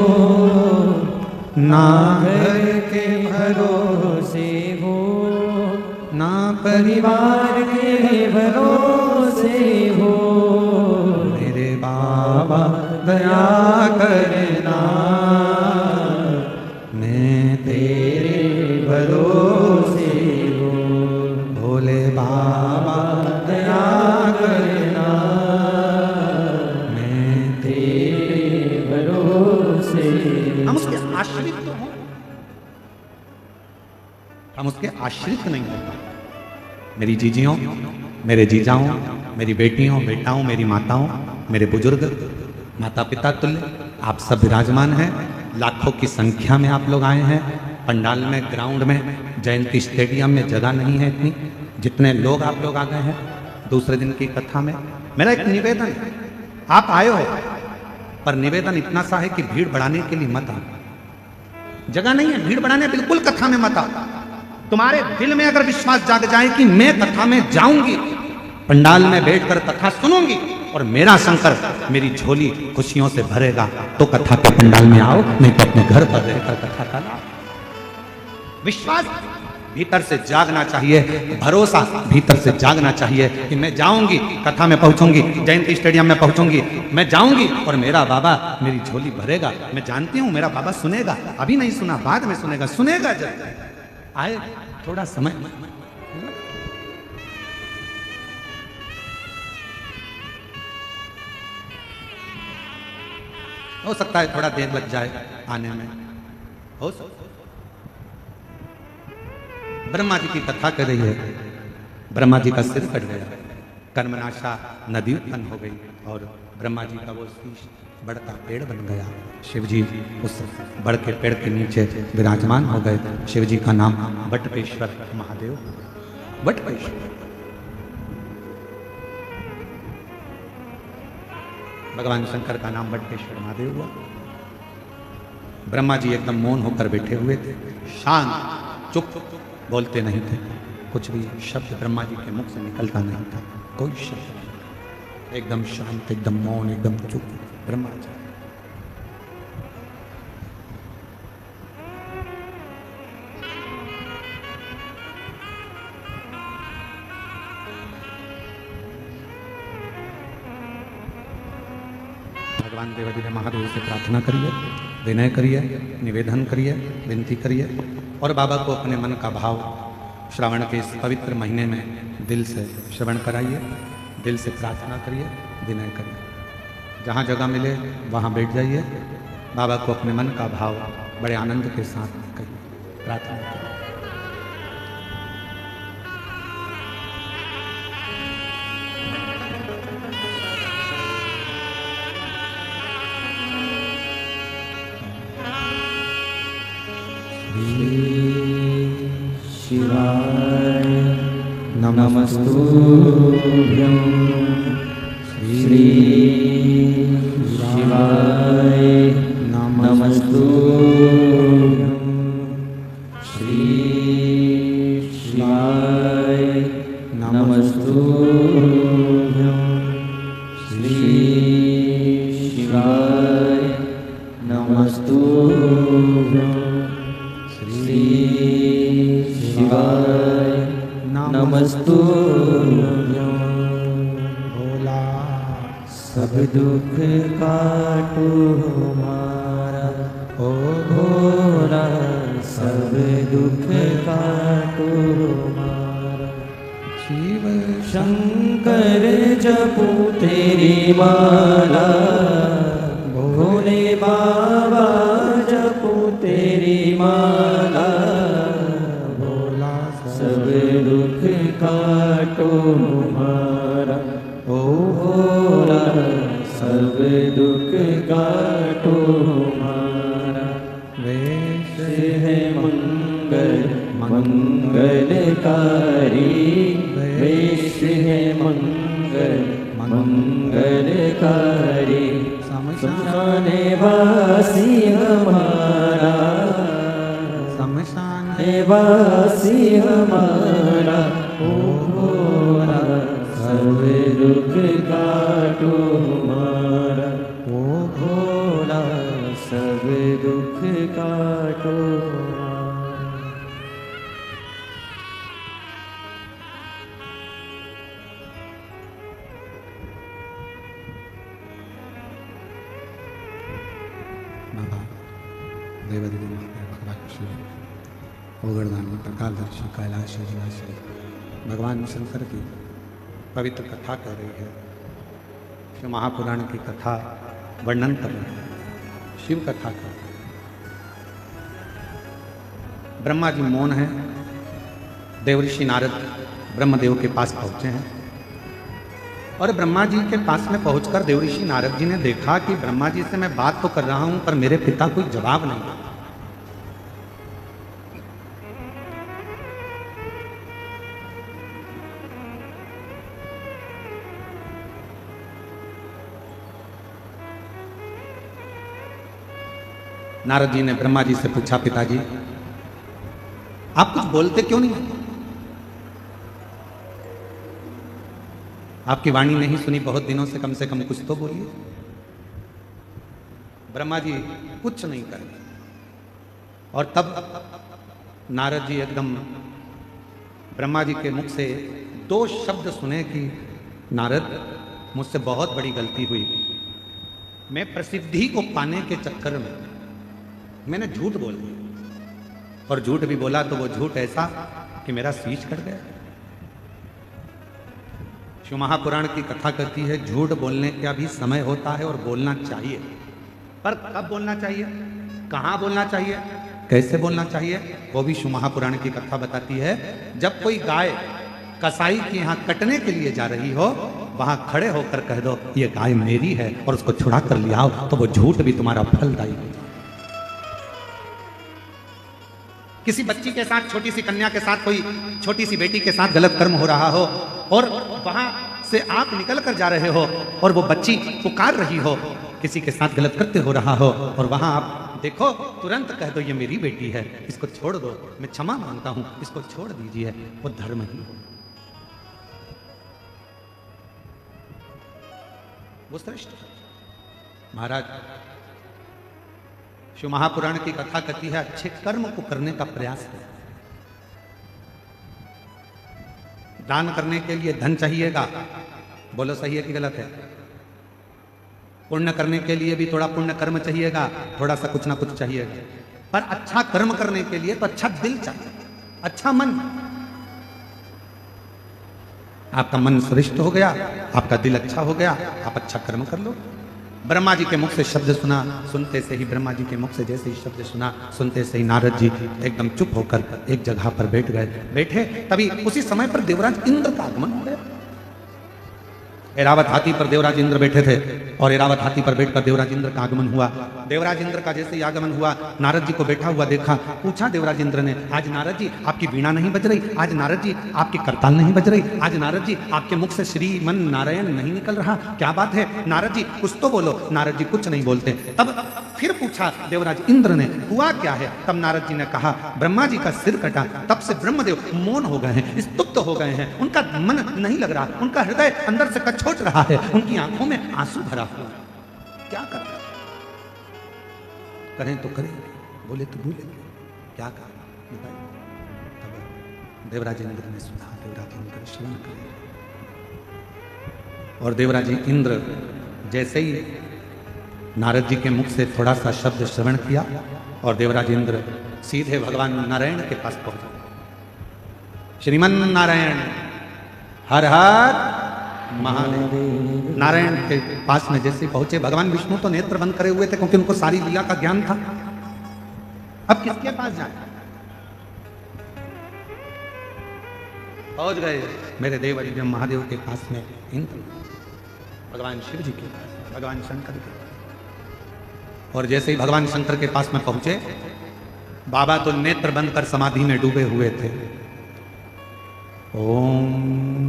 ना घर के भरोसे हो ना परिवार के भरोसे हो। मेरे बाबा दया करना, मैं तेरे भरोसे हूँ। भोले बाबा दया करना, मैं तेरे भरोसे। हम उसके आश्रित तो हों, हम उसके आश्रित नहीं होते। मेरी जीजियों, मेरे जीजाओं, मेरी बेटियों, बेटाओं, मेरी माताओं, मेरे बुजुर्ग, माता पिता तुल्य आप सब विराजमान हैं। लाखों की संख्या में आप लोग आए हैं। पंडाल में, ग्राउंड में, जयंती स्टेडियम में जगह नहीं है इतनी, जितने लोग आप लोग आ गए हैं दूसरे दिन की कथा में। मेरा एक निवेदन है, आप आए हो, पर निवेदन इतना सा है कि भीड़ बढ़ाने के लिए मत आओ। जगह नहीं है भीड़ बढ़ाने, बिल्कुल कथा में मत आओ। तुम्हारे दिल में अगर विश्वास जाग जाए कि मैं कथा में जाऊंगी, पंडाल में बैठकर कथा सुनूंगी और मेरा शंकर मेरी झोली खुशियों से भरेगा, तो कथा के पंडाल में आओ, नहीं तो अपने घर पर रहकर कथा का लाओ। विश्वास भीतर से जागना चाहिए, भरोसा भीतर से जागना चाहिए कि मैं जाऊंगी, कथा में पहुंचूंगी, जयंती स्टेडियम में पहुंचूंगी, मैं जाऊंगी और मेरा बाबा मेरी झोली भरेगा। मैं जानती हूं मेरा बाबा सुनेगा, अभी नहीं सुना, बाद में सुनेगा, सुनेगा जब आए थोड़ा समय। हो सकता है थोड़ा देर लग जाए आने में, हो सकता। ब्रह्मा जी की कथा कर रही है, ब्रह्मा जी का सिर कट गया, कर्मनाशा नदी उत्पन्न हो गई और ब्रह्मा जी का वो शीश बड़का पेड़ बन गया। शिव जी उस बड़ के पेड़ के नीचे विराजमान हो गए। शिव जी का नाम बटपेश्वर महादेव, बटपेश्वर। भगवान शंकर का नाम बटपेश्वर महादेव हुआ। ब्रह्मा जी एकदम मौन होकर बैठे हुए थे, शांत, चुप, बोलते नहीं थे, कुछ भी शब्द ब्रह्मा जी के मुख से निकलता नहीं था, कोई शब्द नहीं, एकदम शांत, एकदम मौन, एकदम चुप ब्रह्मा जी। भगवान देवादिदेव महादेव से प्रार्थना करिए, विनय करिए, निवेदन करिए, विनती करिए और बाबा को अपने मन का भाव श्रावण के इस पवित्र महीने में दिल से श्रवण कराइए, दिल से प्रार्थना करिए, विनय करिए। जहाँ जगह मिले वहाँ बैठ जाइए, बाबा को अपने मन का भाव बड़े आनंद के साथ करिए, प्रार्थना करिए। शिवाय नमस्तुभ्यं, श्री शिवाय नमस्तुभ्यं, श्री शिवाय नमस्तुभ्यं, श्री शिवाय नमस्तुभ्यं, श्री शिवाय नमस्तुभ्यं। भोला सब दुख काटो हमारा, ओ भोला सब दुख काटो हमारा। शिव शंकर जपू तेरी माला, भोले बाबा जपू तेरी माला, भोला सब दुख काटो हमारा, ओ भोला सब दुख काटो हमारा। वेश है मंगल मंगलकारी, वेश है मंगल मंगलकारी, शमशाने वासी हमारा, शमशाने वासी हमारा, ओ भोला सब दुख काटो हमारा, ओ भोला सब दुख काटो हमारा। देवादिदेव ओगरदान कालदर्शी कैलाश विलासी भगवान शंकर की पवित्र कथा कह रही है। शिव महापुराण की कथा वर्णन कर रही है, शिव कथा का। ब्रह्मा जी मौन है, देवऋषि नारद ब्रह्मदेव के पास पहुंचे हैं और ब्रह्मा जी के पास में पहुंचकर देवऋषि नारद जी ने देखा कि ब्रह्मा जी से मैं बात तो कर रहा हूं पर मेरे पिता कोई जवाब नहीं। नारद जी ने ब्रह्मा जी से पूछा, पिताजी आप कुछ बोलते क्यों नहीं? आपकी वाणी नहीं सुनी बहुत दिनों से कम कुछ तो बोलिए। ब्रह्मा जी कुछ नहीं कर रहे। और तब नारद जी एकदम ब्रह्मा जी के मुख से 2 शब्द सुने कि नारद, मुझसे बहुत बड़ी गलती हुई। मैं प्रसिद्धि को पाने के चक्कर में मैंने झूठ बोल दिया, और झूठ भी बोला तो वो झूठ ऐसा कि मेरा शीश कट गया। शिव महापुराण की कथा कहती है झूठ बोलने का भी समय होता है और बोलना चाहिए, पर कब बोलना चाहिए, कहां बोलना चाहिए, कैसे बोलना चाहिए, वो भी शिव महापुराण की कथा बताती है। जब कोई गाय कसाई के यहां कटने के लिए जा रही हो, वहां खड़े होकर कह दो ये गाय मेरी है और उसको छुड़ा कर ले आओ, तो वो झूठ भी तुम्हारा फलदायी हो। किसी बच्ची के साथ, छोटी सी कन्या के साथ, कोई छोटी सी बेटी के साथ गलत कर्म हो रहा हो और वहां से आप निकल कर जा रहे हो और वो बच्ची पुकार रही हो, किसी के साथ गलत कृत्य हो रहा हो और वहां आप देखो, तुरंत कह दो ये मेरी बेटी है, इसको छोड़ दो, मैं क्षमा मांगता हूं, इसको छोड़ दीजिए, वो धर्म ही हो, वो श्रेष्ठ। महाराज शिव महापुराण की कथा कहती है अच्छे कर्म को करने का प्रयास है। दान करने के लिए धन चाहिएगा, बोलो सही है कि गलत है? पुण्य करने के लिए भी थोड़ा पुण्य कर्म चाहिएगा, थोड़ा सा कुछ ना कुछ चाहिएगा, पर अच्छा कर्म करने के लिए तो अच्छा दिल चाहिए, अच्छा मन। आपका मन श्रेष्ठ हो गया, आपका दिल अच्छा हो गया, आप अच्छा कर्म कर लो। ब्रह्मा जी के मुख से शब्द सुना, सुनते से ही ब्रह्मा जी के मुख से जैसे ही शब्द सुना, सुनते से ही नारद जी एकदम चुप होकर एक जगह पर बैठ गए। बैठे तभी उसी समय पर देवराज इंद्र का आगमन हो गया। ऐरावत हाथी पर देवराज इंद्र बैठे थे और ऐरावत हाथी पर बैठकर देवराज इंद्र का आगमन हुआ। देवराज इंद्र का जैसे ही आगमन हुआ, नारद जी को बैठा हुआ देखा, पूछा देवराज इंद्र ने, आज नारद जी आपकी वीणा नहीं बज रही, आज नारद जी आपकी करताल नहीं बज रही, आज नारद जी आपके मुख से श्रीमन नारायण नहीं निकल रहा, क्या बात है? नारद जी कुछ तो बोलो। नारद जी कुछ नहीं बोलते। तब फिर पूछा देवराज इंद्र ने, हुआ क्या है? तब नारद जी ने कहा, ब्रह्मा जी का सिर कटा, तब से ब्रह्मदेव मौन हो गए हैं, स्तुप्त हो गए हैं, उनका मन नहीं लग रहा, उनका हृदय अंदर से कछोट रहा है, उनकी आंखों में आंसू भरा हुआ है, क्या कर रहे? करें तो करें, बोले तो भूलेंगे, क्या करें बताइए? तब देवराज इंद्र ने सुना, देवराज इंद्र श्रवण करे, और देवराज इंद्र जैसे ही नारद जी के मुख से थोड़ा सा शब्द श्रवण किया और देवराज इंद्र सीधे भगवान नारायण के पास पहुंचे। श्रीमन नारायण हर हर महादेव। नारायण के पास में जैसे पहुंचे, भगवान विष्णु तो नेत्र बंद करे हुए थे क्योंकि उनको सारी लीला का ज्ञान था। अब किसके पास जाए? पहुंच गए मेरे देव जी महादेव के पास में, इंद्र, भगवान शिव जी के पास, भगवान शंकर के पास। और जैसे ही भगवान शंकर के पास में पहुंचे, बाबा तो नेत्र बंद कर समाधि में डूबे हुए थे। ओम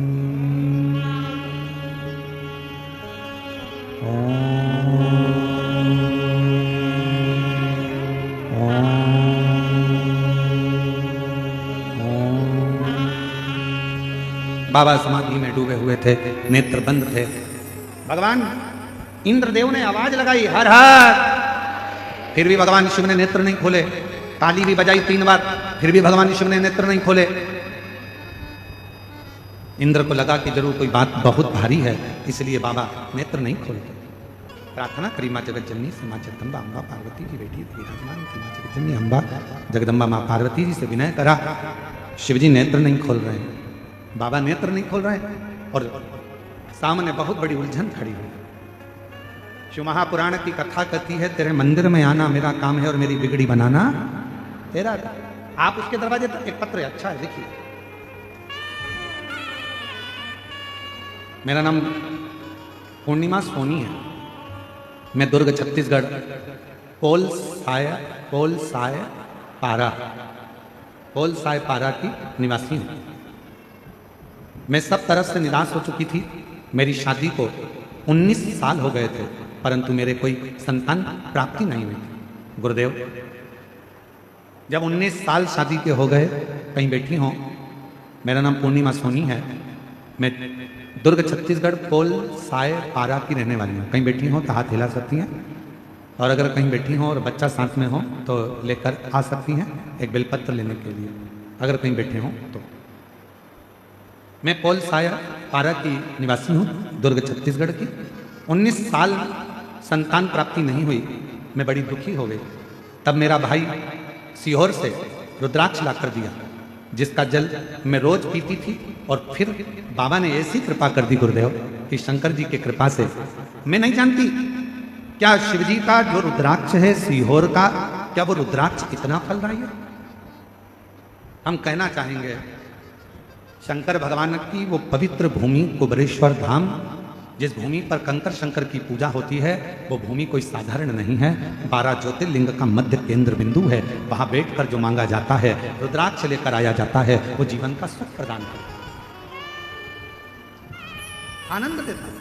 बाबा समाधि में डूबे हुए थे, नेत्र बंद थे। भगवान इंद्रदेव ने आवाज लगाई, हर हर, फिर भी भगवान शिव ने नेत्र नहीं खोले। ताली भी बजाई 3 बार, फिर भी भगवान शिव ने नेत्र नहीं खोले। इंद्र को लगा कि जरूर कोई बात बहुत भारी है, इसलिए बाबा नेत्र नहीं खोलते। प्रार्थना करी माँ जगत जननी से, माँ जगदम्बा अम्बा पार्वती जी बेटी विराजमान की, माँ जगत जननी अम्बा जगदम्बा माँ पार्वती जी से विनय करा। शिवजी नेत्र नहीं खोल रहे हैं, बाबा नेत्र नहीं खोल रहे हैं, और सामने बहुत बड़ी उलझन खड़ी हुई। शिव महापुराण की कथा कहती है, तेरे मंदिर में आना मेरा काम है और मेरी बिगड़ी बनाना तेरा। आप उसके दरवाजे तक, एक पत्र है, अच्छा है, देखिए। मेरा नाम पूर्णिमा सोनी है, मैं दुर्ग छत्तीसगढ़ पोल साय पारा की निवासी हूं। मैं सब तरफ से निराश हो चुकी थी। मेरी शादी को 19 साल हो गए थे, परंतु मेरे कोई संतान प्राप्ति नहीं हुई। गुरुदेव जब 19 साल शादी के हो गए, कहीं बैठी हो, मेरा नाम पूर्णिमा सोनी है, मैं दुर्ग छत्तीसगढ़ पोल साय पारा की रहने वाली हूँ। कहीं बैठी हो तो हाथ हिला सकती हैं, और अगर कहीं बैठी हो और बच्चा साथ में हो तो लेकर आ सकती हैं एक बेलपत्र लेने के लिए, अगर कहीं बैठे हो तो। मैं पोल साया पारा की निवासी हूँ, दुर्ग छत्तीसगढ़ की। 19 साल संतान प्राप्ति नहीं हुई, मैं बड़ी दुखी हो गई। तब मेरा भाई सीहोर से रुद्राक्ष ला कर दिया, जिसका जल मैं रोज पीती थी, और फिर बाबा ने ऐसी कृपा कर दी गुरुदेव कि शंकर जी की कृपा से, मैं नहीं जानती क्या शिव जी का जो रुद्राक्ष है सीहोर का, क्या वो रुद्राक्ष इतना फलदायी है। हम कहना चाहेंगे शंकर भगवान की वो पवित्र भूमि कुबरेश्वर धाम, जिस भूमि पर कंकर शंकर की पूजा होती है, वो भूमि कोई साधारण नहीं है। 12 ज्योतिर्लिंग का मध्य केंद्र बिंदु है। वहां बैठकर जो मांगा जाता है, रुद्राक्ष लेकर आया जाता है, वो जीवन का सुख प्रदान करता है, आनंद देता है।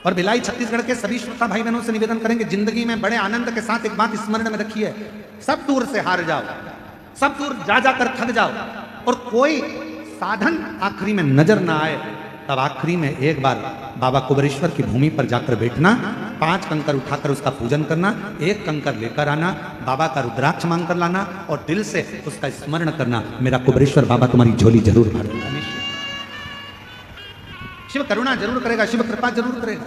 और भिलाई छत्तीसगढ़ के सभी श्रोता भाई बहनों से निवेदन करेंगे, जिंदगी में बड़े आनंद के साथ एक बात स्मरण में रखिए, सब दूर से हार जाओ, सब दूर जा जाकर थक जाओ, और कोई साधन आखिरी में नजर ना आए, तब आखिरी में एक बार बाबा कुबरेश्वर की भूमि पर जाकर बैठना, 5 कंकर उठाकर उसका पूजन करना, 1 कंकर लेकर आना, बाबा का रुद्राक्ष मांग कर लाना, और दिल से उसका स्मरण करना, मेरा कुबरेश्वर बाबा तुम्हारी झोली जरूर भरेगा। शिव करुणा जरूर करेगा, शिव कृपा जरूर करेगा।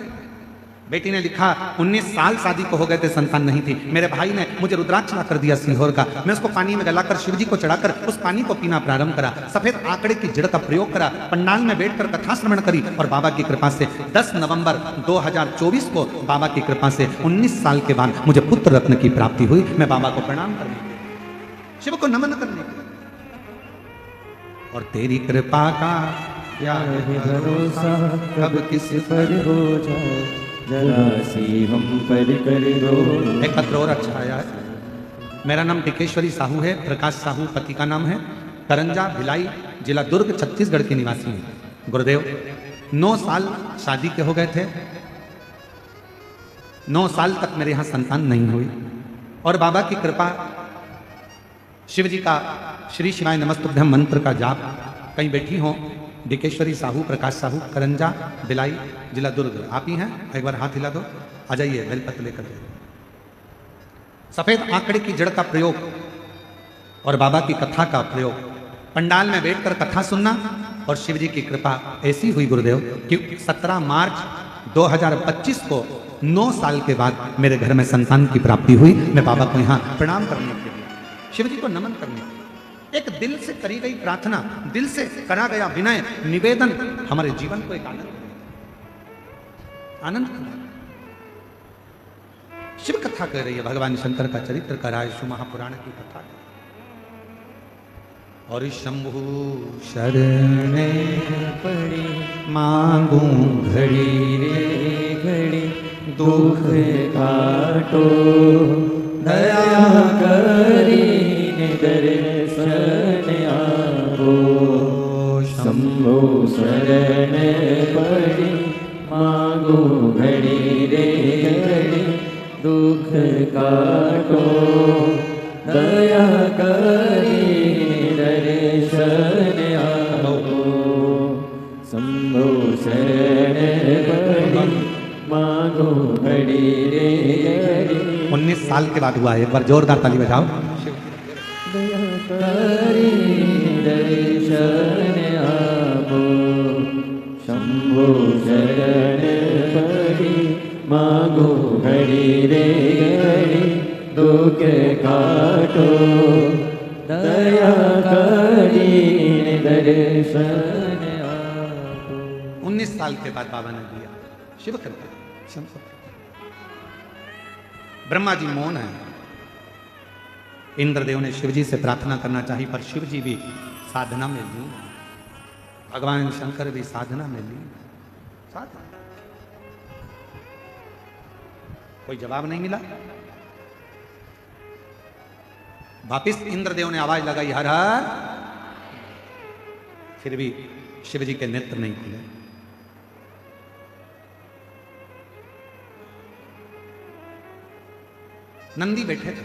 बेटी ने लिखा 19 साल शादी को हो गए थे, संतान नहीं थी। मेरे भाई ने मुझे रुद्राक्ष ला कर दिया सीहोर का, मैं उसको पानी में गलाकर शिव जी को चढ़ाकर उस पानी को पीना प्रारंभ करा, सफेद आंकड़े की जड़ का प्रयोग करा, पंडाल में बैठकर कथा श्रवण करी, और बाबा की कृपा से 10 नवंबर 2024 को बाबा की कृपा से 19 साल के बाद मुझे पुत्र रत्न की प्राप्ति हुई। मैं बाबा को प्रणाम करने के, शिव को नमन करने के, और तेरी कृपा का क्या है भरोसा, कब किस पर हो जाए, जरा सी हम पर कर दो। एक पत्र और अच्छा आया है। मेरा नाम टिकेश्वरी साहू है, प्रकाश साहू पति का नाम है, करंजा भिलाई जिला दुर्ग छत्तीसगढ़ के निवासी हैं। गुरुदेव 9 साल शादी के हो गए थे, 9 साल तक मेरे यहाँ संतान नहीं हुई, और बाबा की कृपा, शिव जी का श्री शिवाय नमस्तुभ्यम मंत्र का जाप, कहीं बैठी हो, डिकेश्वरी साहू, प्रकाश साहू, करंजा भिलाई जिला दुर्ग, आप ही हैं, एक बार हाथ हिला दो, आ जाइए बेलपत्र लेकर। सफेद आंकड़े की जड़ का प्रयोग और बाबा की कथा का प्रयोग, पंडाल में बैठकर कथा सुनना, और शिव जी की कृपा ऐसी हुई गुरुदेव कि 17 मार्च 2025 को 9 साल के बाद मेरे घर में संतान की प्राप्ति हुई। मैं बाबा को यहाँ प्रणाम करने के लिए, शिव जी को नमन करने के लिए, एक दिल से करी गई प्रार्थना, दिल से करा गया विनय निवेदन हमारे जीवन को एक आनंद शिव कथा कह रही है, भगवान शंकर का चरित्र कह रहा है, शिव महापुराण की कथा। और शंभु शरणे पड़ी मांगू घड़ी रे घड़ी, दुख काटो दया करी दर्शन आपो। शंभु शरण पड़ी मांगो घड़ी रे घड़ी, दुख काटो दया करी दर्शन आपो। शंभु शरण पड़ी मांगो घड़ी रे घड़ी। 19 साल के बाद हुआ है, एक बार जोरदार ताली बजाओ। दया करी दर्शन आपो। शंभु शरण पड़ी मांगो घड़ी रे घड़ी, दुख काटो दया करी दर्शन आपो। 19 साल के बाद बाबा ने दिया, शिव कृपा। ब्रह्मा जी मौन है, इंद्रदेव ने शिव जी से प्रार्थना करना चाहिए, पर शिव जी भी साधना में लीन, भगवान शंकर भी साधना में लीन, साधना। कोई जवाब नहीं मिला। वापिस इंद्रदेव ने आवाज लगाई, हर हर, फिर भी शिव जी के नेत्र नहीं खुले। नंदी बैठे थे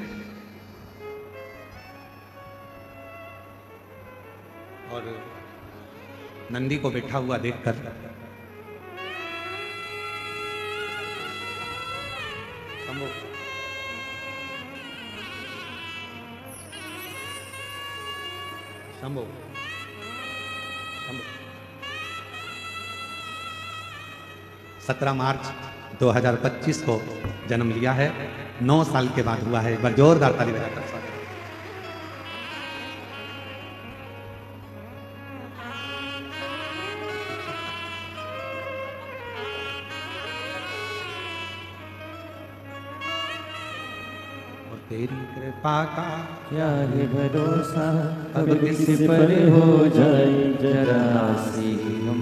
और नंदी को बैठा हुआ देखकर शंभो शंभो शंभो 17 मार्च 2025 को जन्म लिया है, 9 साल के बाद हुआ है। एक बार जोरदार ताली बजाकर स्वागत। और तेरी कृपा का क्या है भरोसा, कब किसी पर हो जाए, जरा सी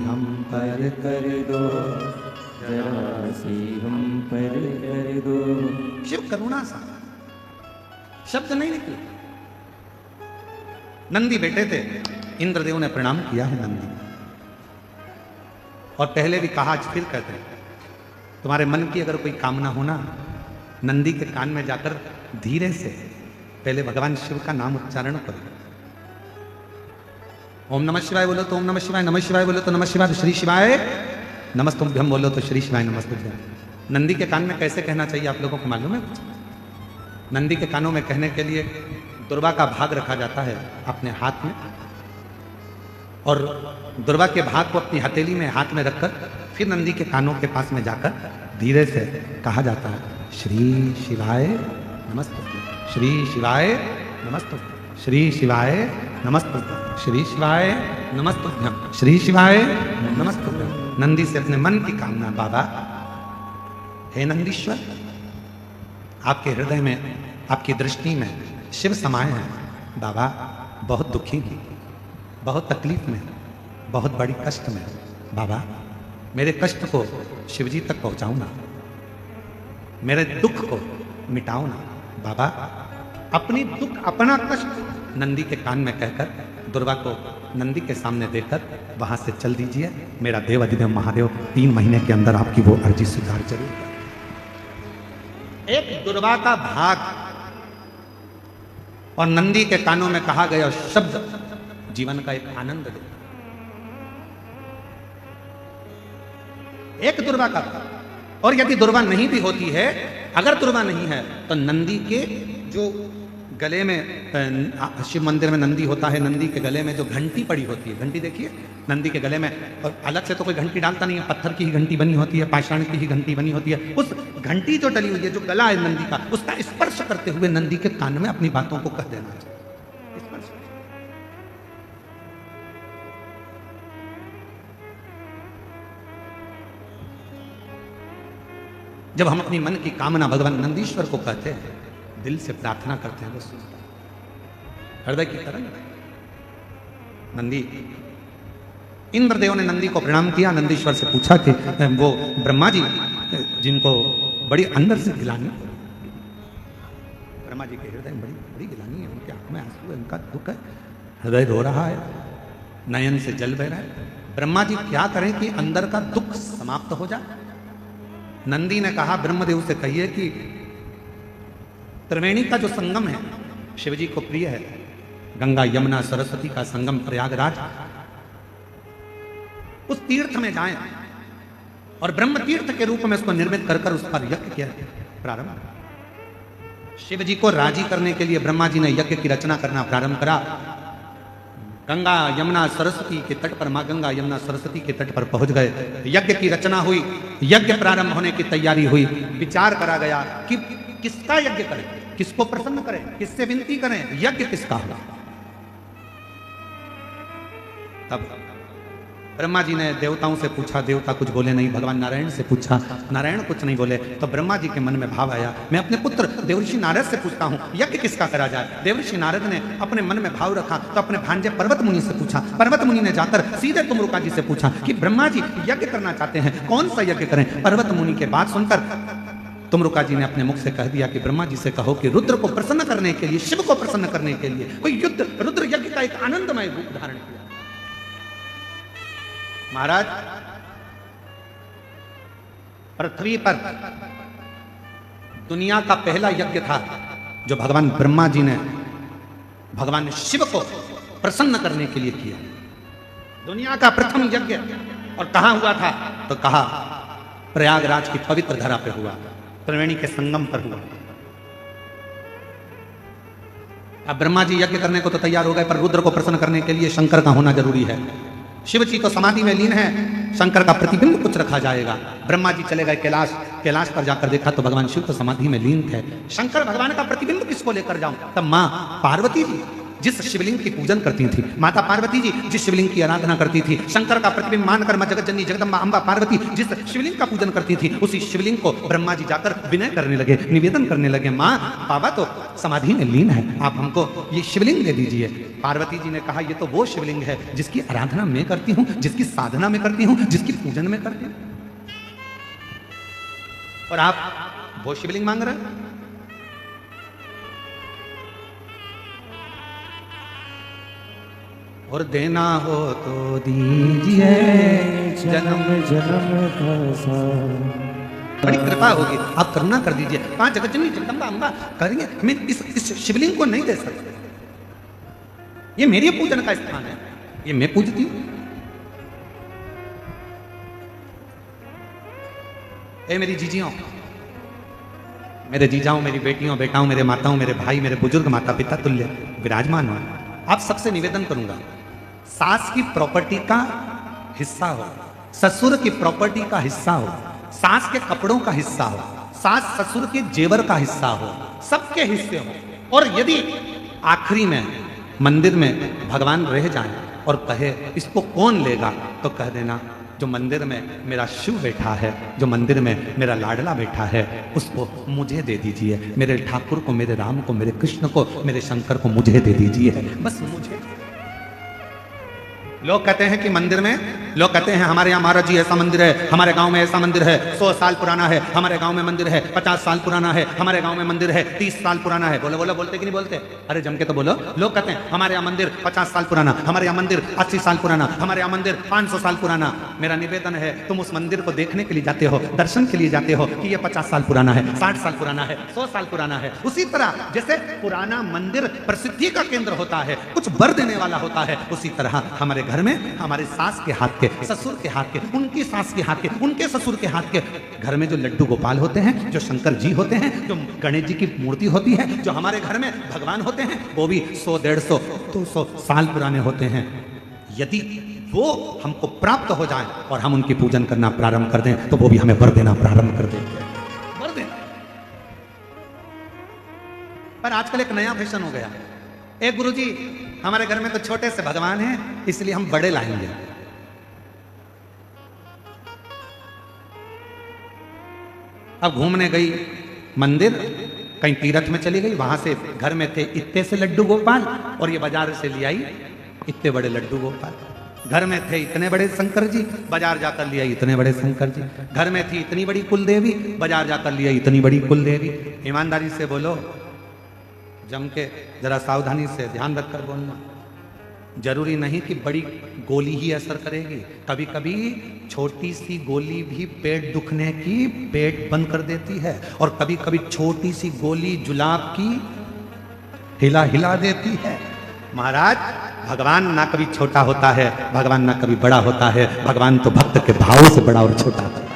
हम पर कर दो, जरा सी हम पर कर दो। शिव करुणा सा शब्द नहीं निकले। नंदी बैठे थे, इंद्रदेव ने प्रणाम किया है नंदी, और पहले भी कहा, आज फिर कहते हैं, तुम्हारे मन की अगर कोई कामना हो ना, नंदी के कान में जाकर धीरे से पहले भगवान शिव का नाम उच्चारण करो। ओम नमः शिवाय बोलो तो ओम नमः शिवाय, नमः शिवाय बोलो तो नमः शिवाय, श्री शिवाय नमस्तुभ्यम बोलो तो श्री शिवाय नमस्तुभ्यम। नंदी के कान में कैसे कहना चाहिए आप लोगों को मालूम है? नंदी के कानों में कहने के लिए दुर्वा का भाग रखा जाता है अपने हाथ में, और दुर्वा के भाग को अपनी हथेली में हाथ में रखकर फिर नंदी के कानों के पास में जाकर धीरे से कहा जाता है, श्री शिवाय नमस्तुभ्यम, श्री शिवाय नमस्तुभ्यम, श्री शिवाय नमस्तुभ्यम, श्री शिवाय नमस्तुभ्यम, श्री शिवाय नमस्तुभ्यम। नंदी से अपने मन की कामना, बाबा हे नंदीश्वर, आपके हृदय में, आपकी दृष्टि में शिव समाये हैं। बाबा बहुत दुखी हूं, बहुत तकलीफ में, बहुत बड़ी कष्ट में। बाबा मेरे कष्ट को शिवजी तक पहुंचाओ ना, मेरे दुख को मिटाओ ना। बाबा अपनी दुख, अपना कष्ट नंदी के कान में कहकर दुर्वा को नंदी के सामने देकर वहां से चल दीजिए। मेरा देव अधिदेव महादेव 3 महीने के अंदर आपकी वो अर्जी स्वीकार जरूर कर। एक दुर्वा का भाग और नंदी के कानों में कहा गया शब्द जीवन का एक आनंद दे। एक दुर्वा का भाग, और यदि दुर्वा नहीं भी होती है, अगर दुर्वा नहीं है तो नंदी के जो गले में, शिव मंदिर में नंदी होता है, नंदी के गले में जो घंटी पड़ी होती है, घंटी देखिए नंदी के गले में, और अलग से तो कोई घंटी डालता नहीं है, पत्थर की ही घंटी बनी होती है, पाषाण की ही घंटी बनी होती है। उस घंटी जो डली हुई है, जो गला है नंदी का, उसका स्पर्श करते हुए नंदी के कान में अपनी बातों को कह देना चाहिए। स्पर्श। जब हम अपनी मन की कामना भगवान नंदीश्वर को कहते हैं, दिल से प्रार्थना करते हैं, वो सुनता है, हृदय की तरंग। नंदी, इंद्रदेव ने नंदी को प्रणाम किया, नंदीश्वर से पूछा कि वो ब्रह्मा जी जिनको बड़ी अंदर से गिलानी, ब्रह्मा जी के हृदय में बड़ी बड़ी गिलानी है, उनके आंख में आंसू है, उनका दुख है, हृदय रो रहा है, नयन से जल बह रहा है। ब्रह्मा जी क्या करें कि अंदर का दुख समाप्त हो जाए? नंदी ने कहा, ब्रह्मदेव से कहिए कि त्रिवेणी का जो संगम है, शिवजी को प्रिय है, गंगा यमुना सरस्वती का संगम प्रयागराज, उस तीर्थ में जाएं और ब्रह्म तीर्थ के रूप में उसको निर्मित कर उस पर यज्ञ किया प्रारंभ। शिवजी को राजी करने के लिए ब्रह्मा जी ने यज्ञ की रचना करना प्रारंभ करा। गंगा यमुना सरस्वती के तट पर, मां गंगा यमुना सरस्वती के तट पर पहुंच गए, यज्ञ की रचना हुई, यज्ञ प्रारंभ होने की तैयारी हुई। विचार करा गया कि किसका यज्ञ करें, किसको प्रसन्न करें, किससे विनती करें, यज्ञ किसका होगा। तब ब्रह्मा जी ने देवताओं से पूछा, देवता कुछ बोले नहीं। भगवान नारायण से पूछा, नारायण कुछ नहीं बोले। तो ब्रह्मा जी के मन में भाव आया, मैं अपने पुत्र देवर्षि नारद से पूछता हूँ यज्ञ किसका करा जाए। देवर्षि नारद ने अपने मन में भाव रखा तो अपने भांजे पर्वत मुनि से पूछा। पर्वत मुनि ने जाकर सीधे तुमरुका जी से पूछा कि ब्रह्मा जी यज्ञ करना चाहते हैं, कौन सा यज्ञ करें। पर्वत मुनि के बात सुनकर तुमरुका जी ने अपने मुख से कह दिया कि ब्रह्मा जी से कहो कि रुद्र को प्रसन्न करने के लिए, शिव को प्रसन्न करने के लिए कोई युद्ध, रुद्र यज्ञ का एक आनंदमय रूप धारण किया। महाराज, पृथ्वी पर दुनिया का पहला यज्ञ था जो भगवान ब्रह्मा जी ने भगवान शिव को प्रसन्न करने के लिए किया। दुनिया का प्रथम यज्ञ, और कहां हुआ था? तो कहा प्रयागराज की पवित्र धरा पे हुआ, त्रिवेणी के संगम पर हुआ। अब ब्रह्मा जी यज्ञ करने को तो तैयार हो गए, पर रुद्र को प्रसन्न करने के लिए शंकर का होना जरूरी है। शिव जी तो समाधि में लीन है, शंकर का प्रतिबिंब कुछ रखा जाएगा। ब्रह्मा जी चले गए कैलाश, कैलाश पर जाकर देखा तो भगवान शिव तो समाधि में लीन थे। शंकर भगवान का प्रतिबिंब किसको लेकर जाऊं? तब मां पार्वती जी जिस शिवलिंग की पूजन करती थी, माता पार्वती जी जिस शिवलिंग की आराधना करती थी, शंकर का प्रतिबिंब मानकर मां जगत जननी जगदम्बा अम्बा पार्वती जिस शिवलिंग का पूजन करती थी, उसी शिवलिंग को ब्रह्मा जी जाकर विनय करने लगे, निवेदन करने लगे, मां बाबा तो समाधि में लीन है, आप हमको ये शिवलिंग दे दीजिए। पार्वती जी ने कहा ये तो वो शिवलिंग है जिसकी आराधना मैं करती हूं, जिसकी साधना में करती हूं, जिसकी पूजन में करती हूं, और आप वो शिवलिंग मांग रहे हैं? और देना हो तो दीजिए जन्म जन्म का साथ। बड़ी कृपा होगी, आप करुणा कर दीजिए। 5 जगत जननी जगदम्बा अम्बा करेंगे, मैं इस शिवलिंग को नहीं दे सकते, ये मेरी पूजन का स्थान है, ये मैं पूजती हूं। ए मेरी जीजियों, मेरे जीजाओं, मेरी बेटियों बेटाओं, मेरे माताओं, मेरे भाई, मेरे बुजुर्ग माता पिता तुल्य विराजमान हो, आप सबसे निवेदन करूंगा, सास की प्रॉपर्टी का हिस्सा हो, ससुर की प्रॉपर्टी का हिस्सा हो, सास के कपड़ों का हिस्सा हो, सास ससुर के जेवर का हिस्सा हो, सबके हिस्से हो, और यदि आखिरी में मंदिर में भगवान रह जाएं और कहे इसको कौन लेगा, तो कह देना जो मंदिर में मेरा शिव बैठा है, जो मंदिर में मेरा लाडला बैठा है, उसको मुझे दे दीजिए, मेरे ठाकुर को, मेरे राम को, मेरे कृष्ण को, मेरे शंकर को मुझे दे दीजिए, बस मुझे। लोग कहते हैं कि मंदिर में, लोग कहते हैं हमारे यहाँ महाराज जी ऐसा मंदिर है, हमारे गांव में ऐसा मंदिर है, 100 साल पुराना है, हमारे गांव में मंदिर है 50 साल पुराना है, हमारे गांव में मंदिर है 30 साल पुराना है। बोलो बोलो, बोलते कि नहीं बोलते? अरे जम के तो बोलो। लोग कहते हैं हमारे यहाँ मंदिर 50 साल पुराना, हमारे यहाँ मंदिर 80 साल पुराना, हमारे यहाँ मंदिर 500 साल पुराना। मेरा निवेदन है, तुम उस मंदिर को देखने के लिए जाते हो, दर्शन के लिए जाते हो कि ये 50 साल पुराना है, 60 साल पुराना है, 100 साल पुराना है। उसी तरह जैसे पुराना मंदिर प्रसिद्धि का केंद्र होता है, कुछ बर देने वाला होता है, उसी तरह हमारे घर में हमारे सास के हाथ के, ससुर के हाथ के, उनकी सास के हाथ के, उनके ससुर के हाथ के, घर में जो लड्डू गोपाल होते हैं, जो शंकर जी होते हैं, जो गणेश जी की मूर्ति होती है, जो हमारे घर में भगवान होते हैं, वो भी 100, 150, 200 साल पुराने होते हैं। यदि वो हमको प्राप्त हो जाएं और हम उनकी पूजन करना प्रारंभ कर दें, तो वो भी हमें वर देना प्रारंभ कर देंगे, वर देना। पर आजकल एक नया फैशन हो गया, एक गुरुजी हमारे घर में तो छोटे से भगवान हैं, इसलिए हम बड़े लाएंगे। अब घूमने गई मंदिर, कहीं तीर्थ में चली गई, वहां से घर में थे इतने से लड्डू गोपाल, और ये बाजार से ले आई इतने बड़े लड्डू गोपाल। घर में थे इतने बड़े शंकर जी, बाजार जाकर ले आई इतने बड़े शंकर जी। घर में थी इतनी बड़ी कुलदेवी, बाजार जाकर ले आई इतनी बड़ी कुलदेवी। ईमानदारी से बोलो, जम के जरा सावधानी से ध्यान रखकर बोलना। जरूरी नहीं कि बड़ी गोली ही असर करेगी, कभी कभी छोटी सी गोली भी पेट दुखने की पेट बंद कर देती है, और कभी कभी छोटी सी गोली जुलाब की हिला हिला देती है। महाराज, भगवान ना कभी छोटा होता है, भगवान ना कभी बड़ा होता है, भगवान तो भक्त के भाव से बड़ा और छोटा होता है।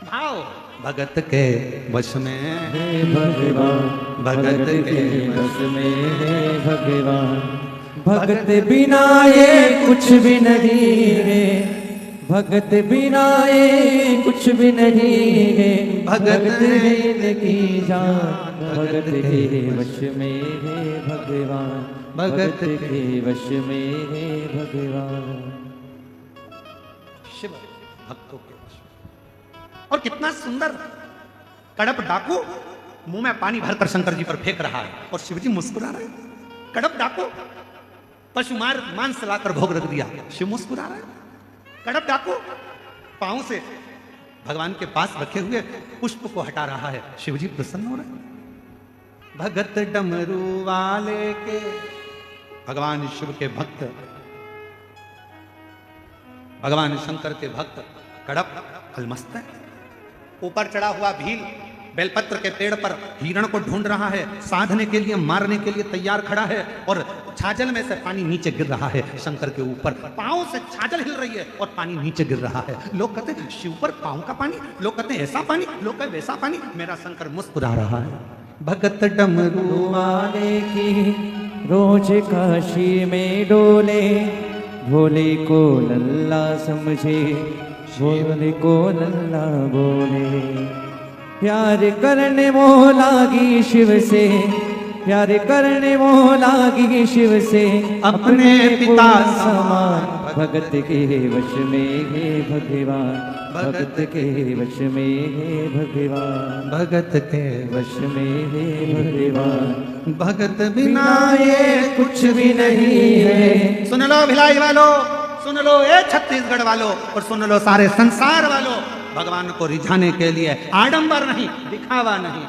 भाव भगत के वश में है भगवान, भगत के वश में है भगवान, भगत बिना ये कुछ भी नहीं है, भगत बिना ये कुछ भी नहीं है, भगत है इनकी जान, भगत के वश में है भगवान, भगत के वश में है भगवान। शिव भक्तों के वश में। और कितना सुंदर कड़प डाकू मुंह में पानी भरकर शंकर जी पर फेंक रहा है, और शिव जी मुस्कुरा रहे हैं। कड़प डाकू पशु मांस लाकर भोग रख दिया, शिव मुस्कुरा रहे हैं। कड़प डाकू पांव से भगवान के पास रखे हुए पुष्प को हटा रहा है, शिव जी प्रसन्न हो रहे हैं। भगत डमरू वाले के, भगवान शिव के भक्त, भगवान शंकर के भक्त कड़प अलमस्त है। ऊपर चढ़ा हुआ भील बेलपत्र के पेड़ पर हिरण को ढूंढ रहा है, साधने के लिए, मारने के लिए तैयार खड़ा है, और छाजल में से पानी नीचे गिर रहा है शंकर के ऊपर। पांव से छाजल हिल रही है और पानी नीचे गिर रहा है। लोग कहते हैं शिव पर पांव का पानी, लोग कहते हैं ऐसा पानी, लोग कहते वैसा पानी। मेरा शंकर मुस्कुरा रहा है। भगत डमरू वाले की रोज काशी में डोले, भोले को लल्ला समझे, भोले को लल्ला बोले। प्यार करने वो लागी शिव से, प्यार करने वो लागी शिव से, अपने पिता समान। भगत के वश में है भगवान, भगत के वश में है भगवान, भगत के वश में है भगवान। भगत बिना ये कुछ भी नहीं है। सुन लो भिलाई वालों, सुन लो ये छत्तीसगढ़ वालों, और सुन लो सारे संसार वालों। भगवान को रिझाने के लिए आडंबर नहीं, दिखावा नहीं,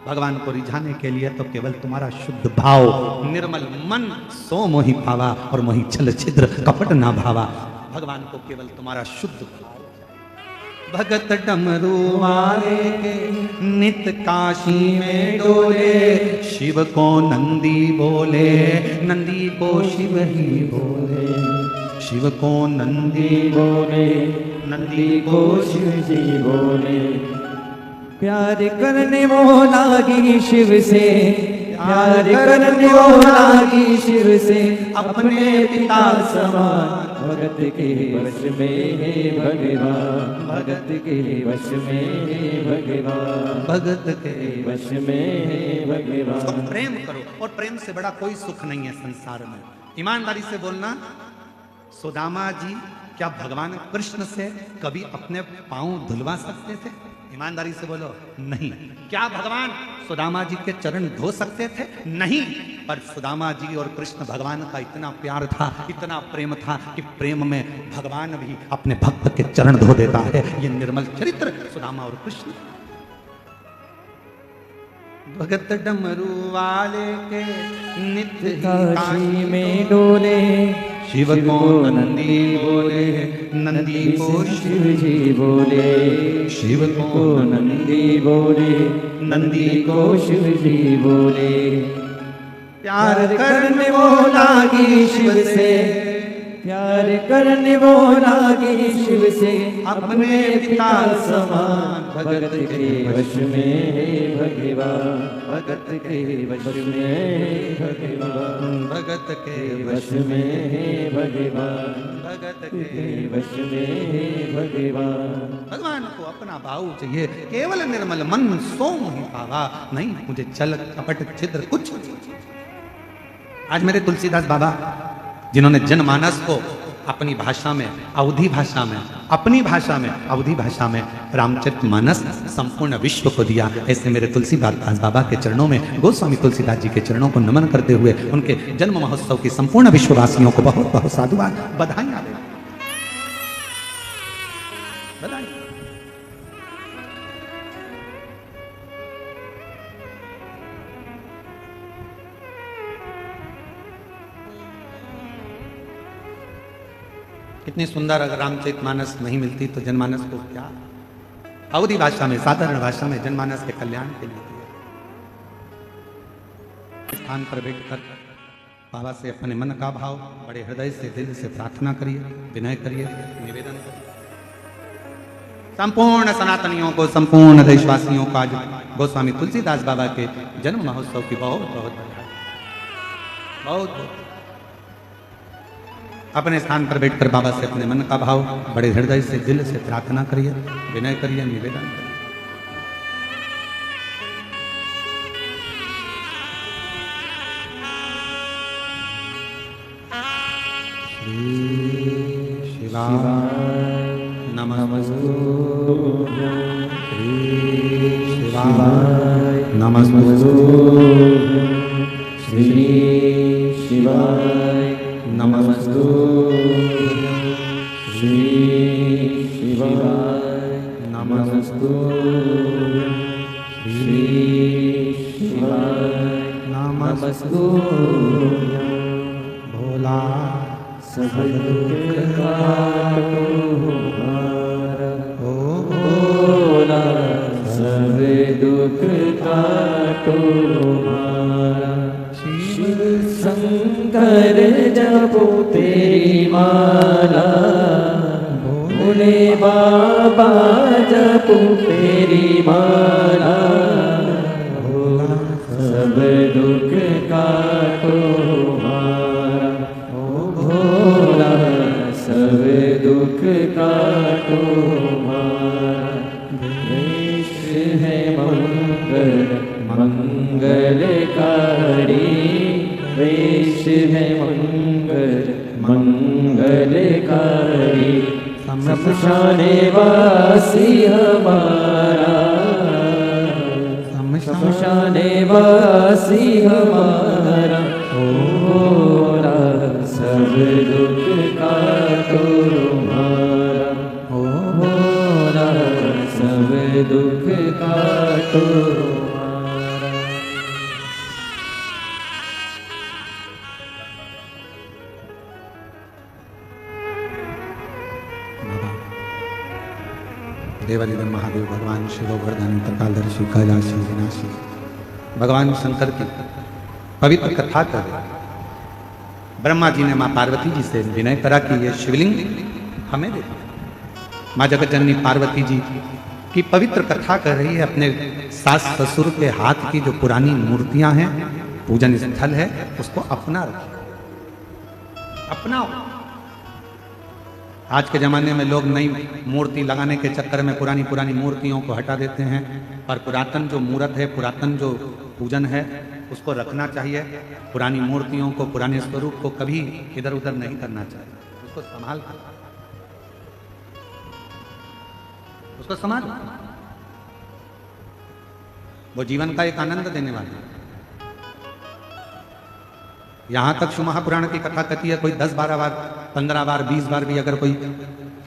भगवान को रिझाने के लिए तो केवल तुम्हारा शुद्ध भाव, निर्मल मन, सो मोहि पावा और मोहि छल छिद्र कपट ना भावा। भगवान को केवल तुम्हारा शुद्ध भाव। भगत डमरू वाले के नित काशी में डोले, शिव को नंदी बोले, नंदी को शिव ही बोले। शिव को नंदी बोले, नंदी को शिव जी बोले। प्यार करने वो लागी शिव से, प्यार करने वो लागी शिव से, अपने पिता समान। भगत के वश में है भगवान, भगत के वश में है भगवान, भगत के वश में है भगवान। तो प्रेम करो, और प्रेम से बड़ा कोई सुख नहीं है संसार में। ईमानदारी से बोलना, सुदामा जी क्या भगवान कृष्ण से कभी अपने पांव धुलवा सकते थे? ईमानदारी से बोलो, नहीं। क्या भगवान सुदामा जी के चरण धो सकते थे? नहीं। पर सुदामा जी और कृष्ण भगवान का इतना प्यार था, इतना प्रेम था कि प्रेम में भगवान भी अपने भक्त के चरण धो देता है। ये निर्मल चरित्र सुदामा और कृष्ण। भगत डमरू वाले के नित्य काशी में डोले, शिव को नंदी बोले, नंदी को शिव जी बोले। शिव को नंदी बोले, नंदी को शिव जी बोले। प्यार करने वो लागी शिव से, प्यार करने वो लागी शिव से, अपने पिता समान। भगत के वश में है भगवान, भगत के वश में है भगवान, भगत के वश में है भगवान, भगत के वश में है भगवान। भगवान को अपना भाव चाहिए, केवल निर्मल मन, सो मोहि पावा। नहीं मुझे छल कपट छिद्र कुछ नहीं। आज मेरे तुलसीदास बाबा, जिन्होंने जनमानस को अपनी भाषा में, अवधी भाषा में, अपनी भाषा में, अवधी भाषा में रामचरितमानस संपूर्ण विश्व को दिया, ऐसे मेरे तुलसीदास बाबा के चरणों में, गोस्वामी तुलसीदास जी के चरणों को नमन करते हुए उनके जन्म महोत्सव की संपूर्ण विश्ववासियों को बहुत बहुत साधुवाद, बधाइयां दे, बधाई। कितनी सुंदर, अगर रामचरितमानस नहीं मिलती तो जनमानस को क्या अवधी भाषा में, साधारण भाषा में जनमानस के कल्याण के लिए स्थान पर बैठकर बाबा से अपने मन का भाव बड़े हृदय से, दिल से प्रार्थना करिए, विनय करिए, निवेदन करिए। संपूर्ण सनातनियों को, संपूर्ण देशवासियों को आज गोस्वामी तुलसीदास बाबा के जन्म महोत्सव की बहुत बहुत बधाई, बहुत बहुत। अपने स्थान पर बैठकर बाबा से अपने मन का भाव बड़े हृदय से, दिल से प्रार्थना करिए, विनय करिए, निवेदन करिए। श्री शिवाय नमस्तुभ्यं, श्री शिवाय नमस्तुभ्यं, श्री शिवाय नमस्तुभ्यं, श्री शिवाय नमस्तुभ्यं, श्री शिवाय नमस्तुभ्यं। भोला सब दुख काटो हारा, भोला सब दुख काटो मारा। शिव शंकर जपो तेरी माला, भोले बाबा जपो तेरी माला, सब दुख काटो मारा। ओ भोला सब दुख काटो मारा। वेश है मंगल मंगलकारी, वेश है मंगल मंगलकारी, शमशाने वासी हमारा, शमशाने वासी हमारा। ओ भोला सब दुख काटो मारा। ओ भोला सब दुख काटो मारा। देवादिदेव महादेव भगवान शिव वरदानी त्रिकालदर्शी कैलाशी विनाशी भगवान शंकर की पवित्र कथा कर ब्रह्मा जी ने माँ पार्वती जी से विनय करा कि ये शिवलिंग हमें दे। माँ जगत जननी पार्वती जी की पवित्र कथा कर रही है। अपने सास ससुर के हाथ की जो पुरानी मूर्तियां हैं, पूजन स्थल है, उसको अपना रखिए, अपनाओ। आज के ज़माने में लोग नई मूर्ति लगाने के चक्कर में पुरानी पुरानी मूर्तियों को हटा देते हैं, पर पुरातन जो मूर्त है, पुरातन जो पूजन है, उसको रखना चाहिए। पुरानी मूर्तियों को, पुराने स्वरूप को कभी इधर उधर नहीं करना चाहिए, उसको संभाल कर, उसको संभाल। वो जीवन का एक आनंद देने वाली है। यहां तक शिव महापुराण की कथा कहती है, कोई 10-12 बार, 15 बार, 20 बार भी अगर कोई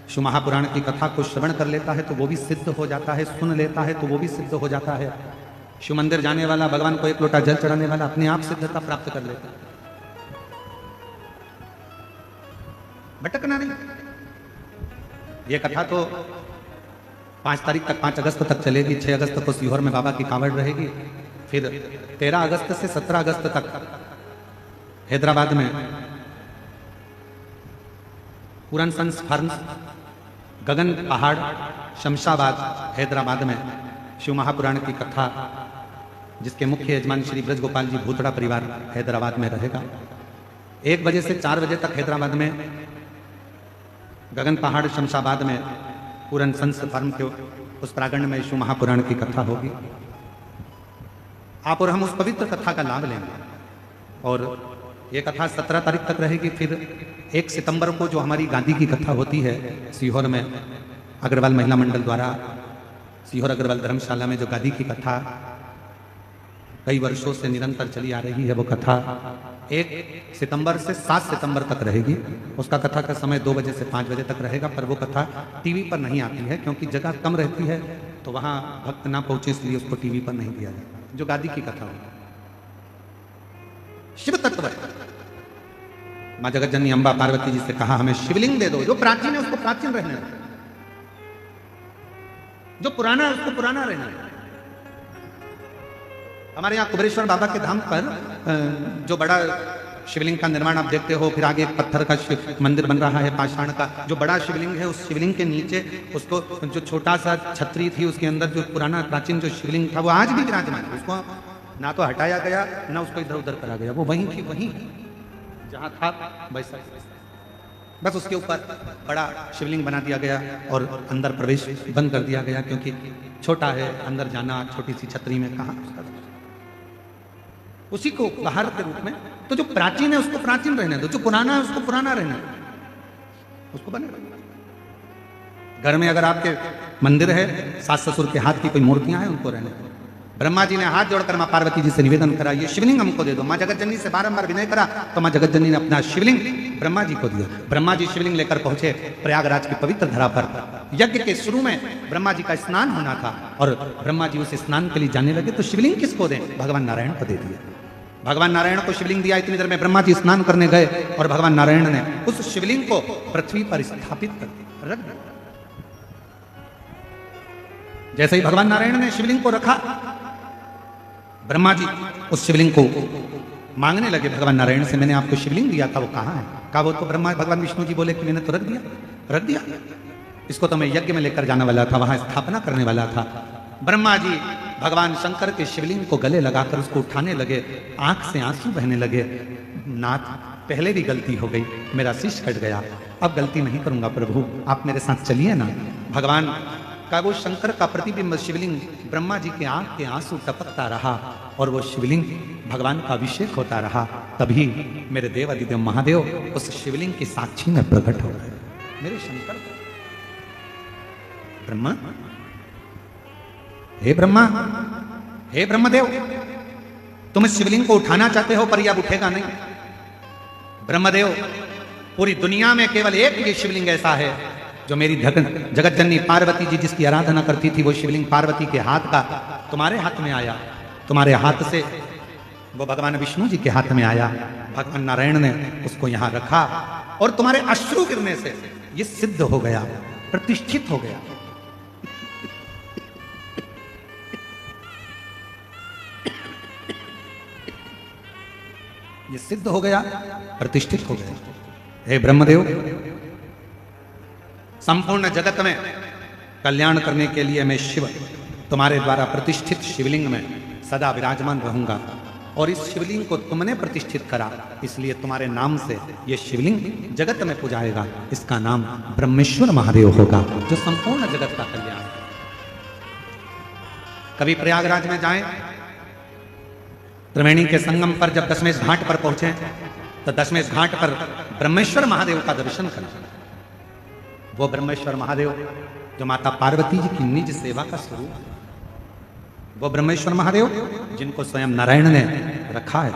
शिव महापुराण की कथा को श्रवण कर लेता है तो वो भी सिद्ध हो जाता है, सुन लेता है तो वो भी सिद्ध हो जाता है। शिव मंदिर जाने वाला, भगवान को एक लोटा जल चढ़ाने वाला अपने आप सिद्धता प्राप्त कर लेता है। भटकना नहीं। ये कथा तो 5 तारीख तक, 5 अगस्त तक चलेगी। 6 अगस्त को सीहोर में बाबा की कावड़ रहेगी। फिर 13 अगस्त से 17 अगस्त तक हैदराबाद में पूरन संस फार्म्स, गगन पहाड़, शमशाबाद, हैदराबाद में शिव महापुराण की कथा, जिसके मुख्य यजमान श्री ब्रज गोपाल जी भूतड़ा परिवार हैदराबाद में रहेगा। 1 बजे से 4 बजे तक हैदराबाद में गगन पहाड़ शमशाबाद में पूरन संस फार्म के उस प्रांगण में शिव महापुराण की कथा होगी। आप और हम उस पवित्र कथा का लाभ लेंगे। और ये कथा 17 तारीख तक रहेगी। फिर 1 सितंबर को जो हमारी गांधी की कथा होती है सीहोर में, अग्रवाल महिला मंडल द्वारा सीहोर अग्रवाल धर्मशाला में जो गांधी की कथा कई वर्षों से निरंतर चली आ रही है, वो कथा 1 सितंबर से 7 सितंबर तक रहेगी। उसका कथा का समय 2 बजे से 5 बजे तक रहेगा, पर वो कथा टीवी पर नहीं आती है क्योंकि जगह कम रहती है, तो वहाँ भक्त ना पहुंचे, इसलिए उसको टीवी पर नहीं दिया जाता। जो गांधी की कथा होगी, शिव तत्व है। माँ जगत जननी अम्बा पार्वती जी से कहा, हमें शिवलिंग दे दो। जो प्राचीन है उसको प्राचीन रहने दो, जो पुराना है उसको पुराना रहने दो। हमारे यहाँ कुबेरेश्वर बाबा के धाम पर जो बड़ा शिवलिंग का निर्माण आप देखते हो, फिर आगे एक पत्थर का मंदिर बन रहा है पाषाण का। जो बड़ा शिवलिंग है, उस शिवलिंग के नीचे उसको जो छोटा सा छतरी थी, उसके अंदर जो पुराना प्राचीन जो शिवलिंग था, वो आज भी विराजमान है। उसको ना तो हटाया गया, ना उसको इधर उधर करा गया, वो वहीं थी, वहीं जहां था वैसा। बस उसके ऊपर बड़ा शिवलिंग बना दिया गया और अंदर प्रवेश बंद कर दिया गया, क्योंकि छोटा है, अंदर जाना छोटी सी छतरी में कहाँ। उसी को बाहर के रूप में। तो जो प्राचीन है उसको प्राचीन रहने दो, जो पुराना है उसको पुराना रहने दो, उसको बने। घर में अगर आपके मंदिर है, सास ससुर के हाथ की कोई मूर्तियां हैं, उनको रहने दो। ब्रह्मा जी ने हाथ जोड़कर मां पार्वती जी से निवेदन करा, ये शिवलिंग हमको दे दो। मां जगत जननी से बारंबार विनय करा, तो मां जगत जननी ने अपना शिवलिंग ब्रह्मा जी को दिया। ब्रह्मा जी शिवलिंग लेकर पहुंचे प्रयागराज की पवित्र धरा पर। यज्ञ के शुरू में ब्रह्मा जी का स्नान होना था और ब्रह्मा जी उस स्नान के लिए जाने लगे, तो शिवलिंग किसको दें? भगवान नारायण को दे दिया। भगवान नारायण को शिवलिंग दिया। इतनी देर में ब्रह्मा जी स्नान करने गए और भगवान नारायण ने उस शिवलिंग को पृथ्वी पर स्थापित कर रख दिया। जैसे ही भगवान नारायण ने शिवलिंग को रखा, ब्रह्मा जी उस शिवलिंग को मांगने लगे भगवान नारायण से, मैंने आपको शिवलिंग दिया था वो कहाँ है? कहा वो तो ब्रह्मा भगवान विष्णु जी बोले कि मैंने तो रख दिया, इसको तो मैं यज्ञ में लेकर जाने वाला था, वहां स्थापना करने वाला था। ब्रह्मा जी भगवान शंकर के शिवलिंग को गले लगाकर उसको उठाने लगे, आंख से आंसू बहने लगे। नाथ, पहले भी गलती हो गई, मेरा शीश कट गया, अब गलती नहीं करूंगा प्रभु, आप मेरे साथ चलिए ना। भगवान का वो शंकर का प्रतिबिंब शिवलिंग ब्रह्मा जी के आंख के आंसू टपकता रहा और वो शिवलिंग भगवान का अभिषेक होता रहा। तभी मेरे देव अधिदेव महादेव उस शिवलिंग की साक्षी में प्रकट हो गए। मेरे शंकर, ब्रह्मा, हे ब्रह्मा, हे ब्रह्मदेव, तुम इस शिवलिंग को उठाना चाहते हो पर यह अब उठेगा नहीं। ब्रह्मदेव, पूरी दुनिया में केवल एक ये शिवलिंग ऐसा है जो मेरी जगत जननी पार्वती जी जिसकी आराधना करती थी, वो शिवलिंग पार्वती के हाथ का तुम्हारे हाथ में आया, तुम्हारे हाथ से वो भगवान विष्णु जी के हाथ में आया। भगवान नारायण ने उसको यहां रखा और तुम्हारे अश्रु गिरने से ये सिद्ध हो गया, प्रतिष्ठित हो गया। ये सिद्ध हो गया, प्रतिष्ठित हो गया। हे ब्रह्मदेव, संपूर्ण जगत में कल्याण करने के लिए मैं शिव तुम्हारे द्वारा प्रतिष्ठित शिवलिंग में सदा विराजमान रहूंगा और इस शिवलिंग को तुमने प्रतिष्ठित करा, इसलिए तुम्हारे नाम से यह शिवलिंग जगत में पूजाएगा। इसका नाम ब्रह्मेश्वर महादेव होगा, जो संपूर्ण जगत का कल्याण है। कभी प्रयागराज में जाएं, त्रिवेणी के संगम पर जब दशमेश घाट पर पहुंचे तो दशमेश घाट पर ब्रह्मेश्वर महादेव का दर्शन करें। वो ब्रह्मेश्वर महादेव जो माता पार्वती जी की निज सेवा का स्वरूप है, वो ब्रह्मेश्वर महादेव जिनको स्वयं नारायण ने रखा है,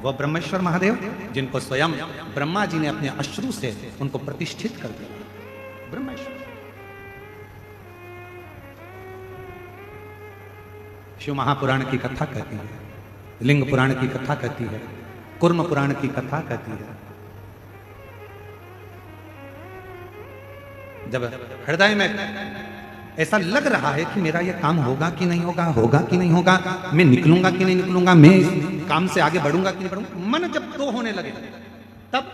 वो ब्रह्मेश्वर महादेव जिनको स्वयं ब्रह्मा जी ने अपने अश्रु से उनको प्रतिष्ठित कर दिया। ब्रह्मेश्वर शिव महापुराण की कथा कहती है, लिंग पुराण की कथा कहती है, कुर्म पुराण की कथा कहती है। जब हृदय में ऐसा लग रहा है कि मेरा यह काम होगा कि नहीं होगा, होगा कि नहीं होगा, मैं निकलूंगा कि नहीं निकलूंगा, मैं इस काम से आगे बढ़ूंगा कि नहीं बढ़ूंगा, मन जब दो होने लगे तब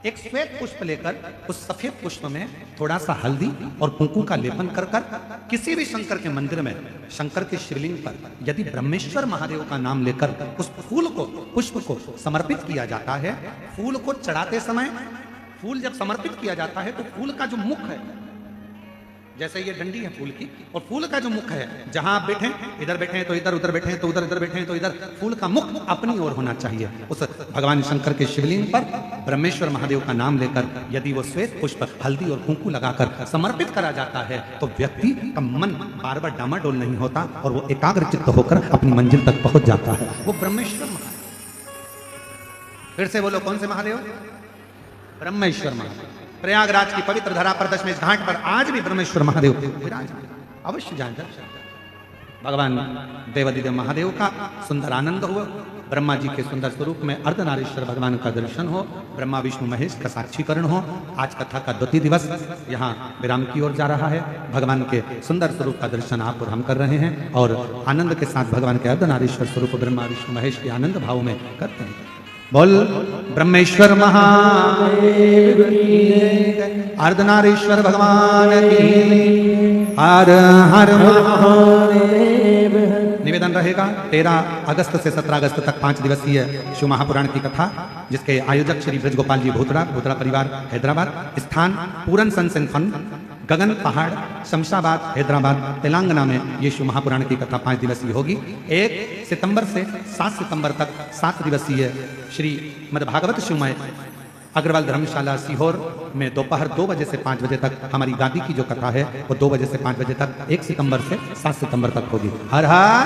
एक श्वेत पुष्प लेकर उस सफेद पुष्प में थोड़ा सा हल्दी और कुंकू का लेपन कर किसी भी शंकर के मंदिर में शंकर के शिवलिंग पर यदि ब्रह्मेश्वर महादेव का नाम लेकर उस फूल को, पुष्प को समर्पित किया जाता है, फूल को चढ़ाते समय, फूल जब समर्पित किया जाता है तो फूल का जो मुख है, जैसे ये डंडी है फूल की, और फूल का जो मुख है, जहां आप बैठे इधर बैठे हैं तो इधर, उधर बैठे हैं तो उधर, इधर बैठे हैं तो इधर, फूल का मुख अपनी ओर होना चाहिए। उस भगवान शंकर के शिवलिंग पर ब्रह्मेश्वर महादेव का नाम लेकर यदि वो श्वेत पुष्प हल्दी और कुंकू लगाकर समर्पित करा जाता है तो व्यक्ति का मन बार बार डामाडोल नहीं होता और वो एकाग्र चित्त होकर अपनी मंजिल तक पहुंच जाता है। वो ब्रह्मेश्वर महादेव। फिर से बोलो, कौन से महादेव? ब्रह्मेश्वर महादेव। प्रयागराज की पवित्र धरा पर दशमेश घाट पर आज भी ब्रह्मेश्वर महादेव विराजमान, अवश्य जाएं दर्शन। भगवान देवादिदेव महादेव का सुंदर आनंद हो, ब्रह्मा जी के सुंदर स्वरूप में अर्धनारीश्वर भगवान का दर्शन हो, ब्रह्मा विष्णु महेश का साक्षीकरण हो। आज कथा का द्वितीय दिवस यहाँ विराम की ओर जा रहा है। भगवान के सुंदर स्वरूप का दर्शन आप और हम कर रहे हैं और आनंद के साथ भगवान के अर्धनारीश्वर स्वरूप ब्रह्मा विष्णु महेश के आनंद भाव में करते हैं। बोल ब्रह्मेश्वर महादेव की जय, अर्धनारीश्वर भगवान की, हर हर महादेव। निवेदन रहेगा 13 अगस्त से 17 अगस्त तक 5 दिवसीय शिव महापुराण की कथा, जिसके आयोजक श्री ब्रजगोपाल जी भूतड़ा परिवार हैदराबाद। स्थान पूरन सनसेन फन, गगन पहाड़, शमशाबाद, हैदराबाद, तेलंगाना में ये शिव महापुराण की कथा 5 दिवसीय होगी। 1 सितंबर से 7 सितंबर तक 7 दिवसीय श्री मद्भागवत शिवमय अग्रवाल धर्मशाला सीहोर में दोपहर 2 बजे से 5 बजे तक हमारी गादी की जो कथा है वो 2 बजे से 5 बजे तक 1 सितंबर से 7 सितंबर तक होगी। हर हर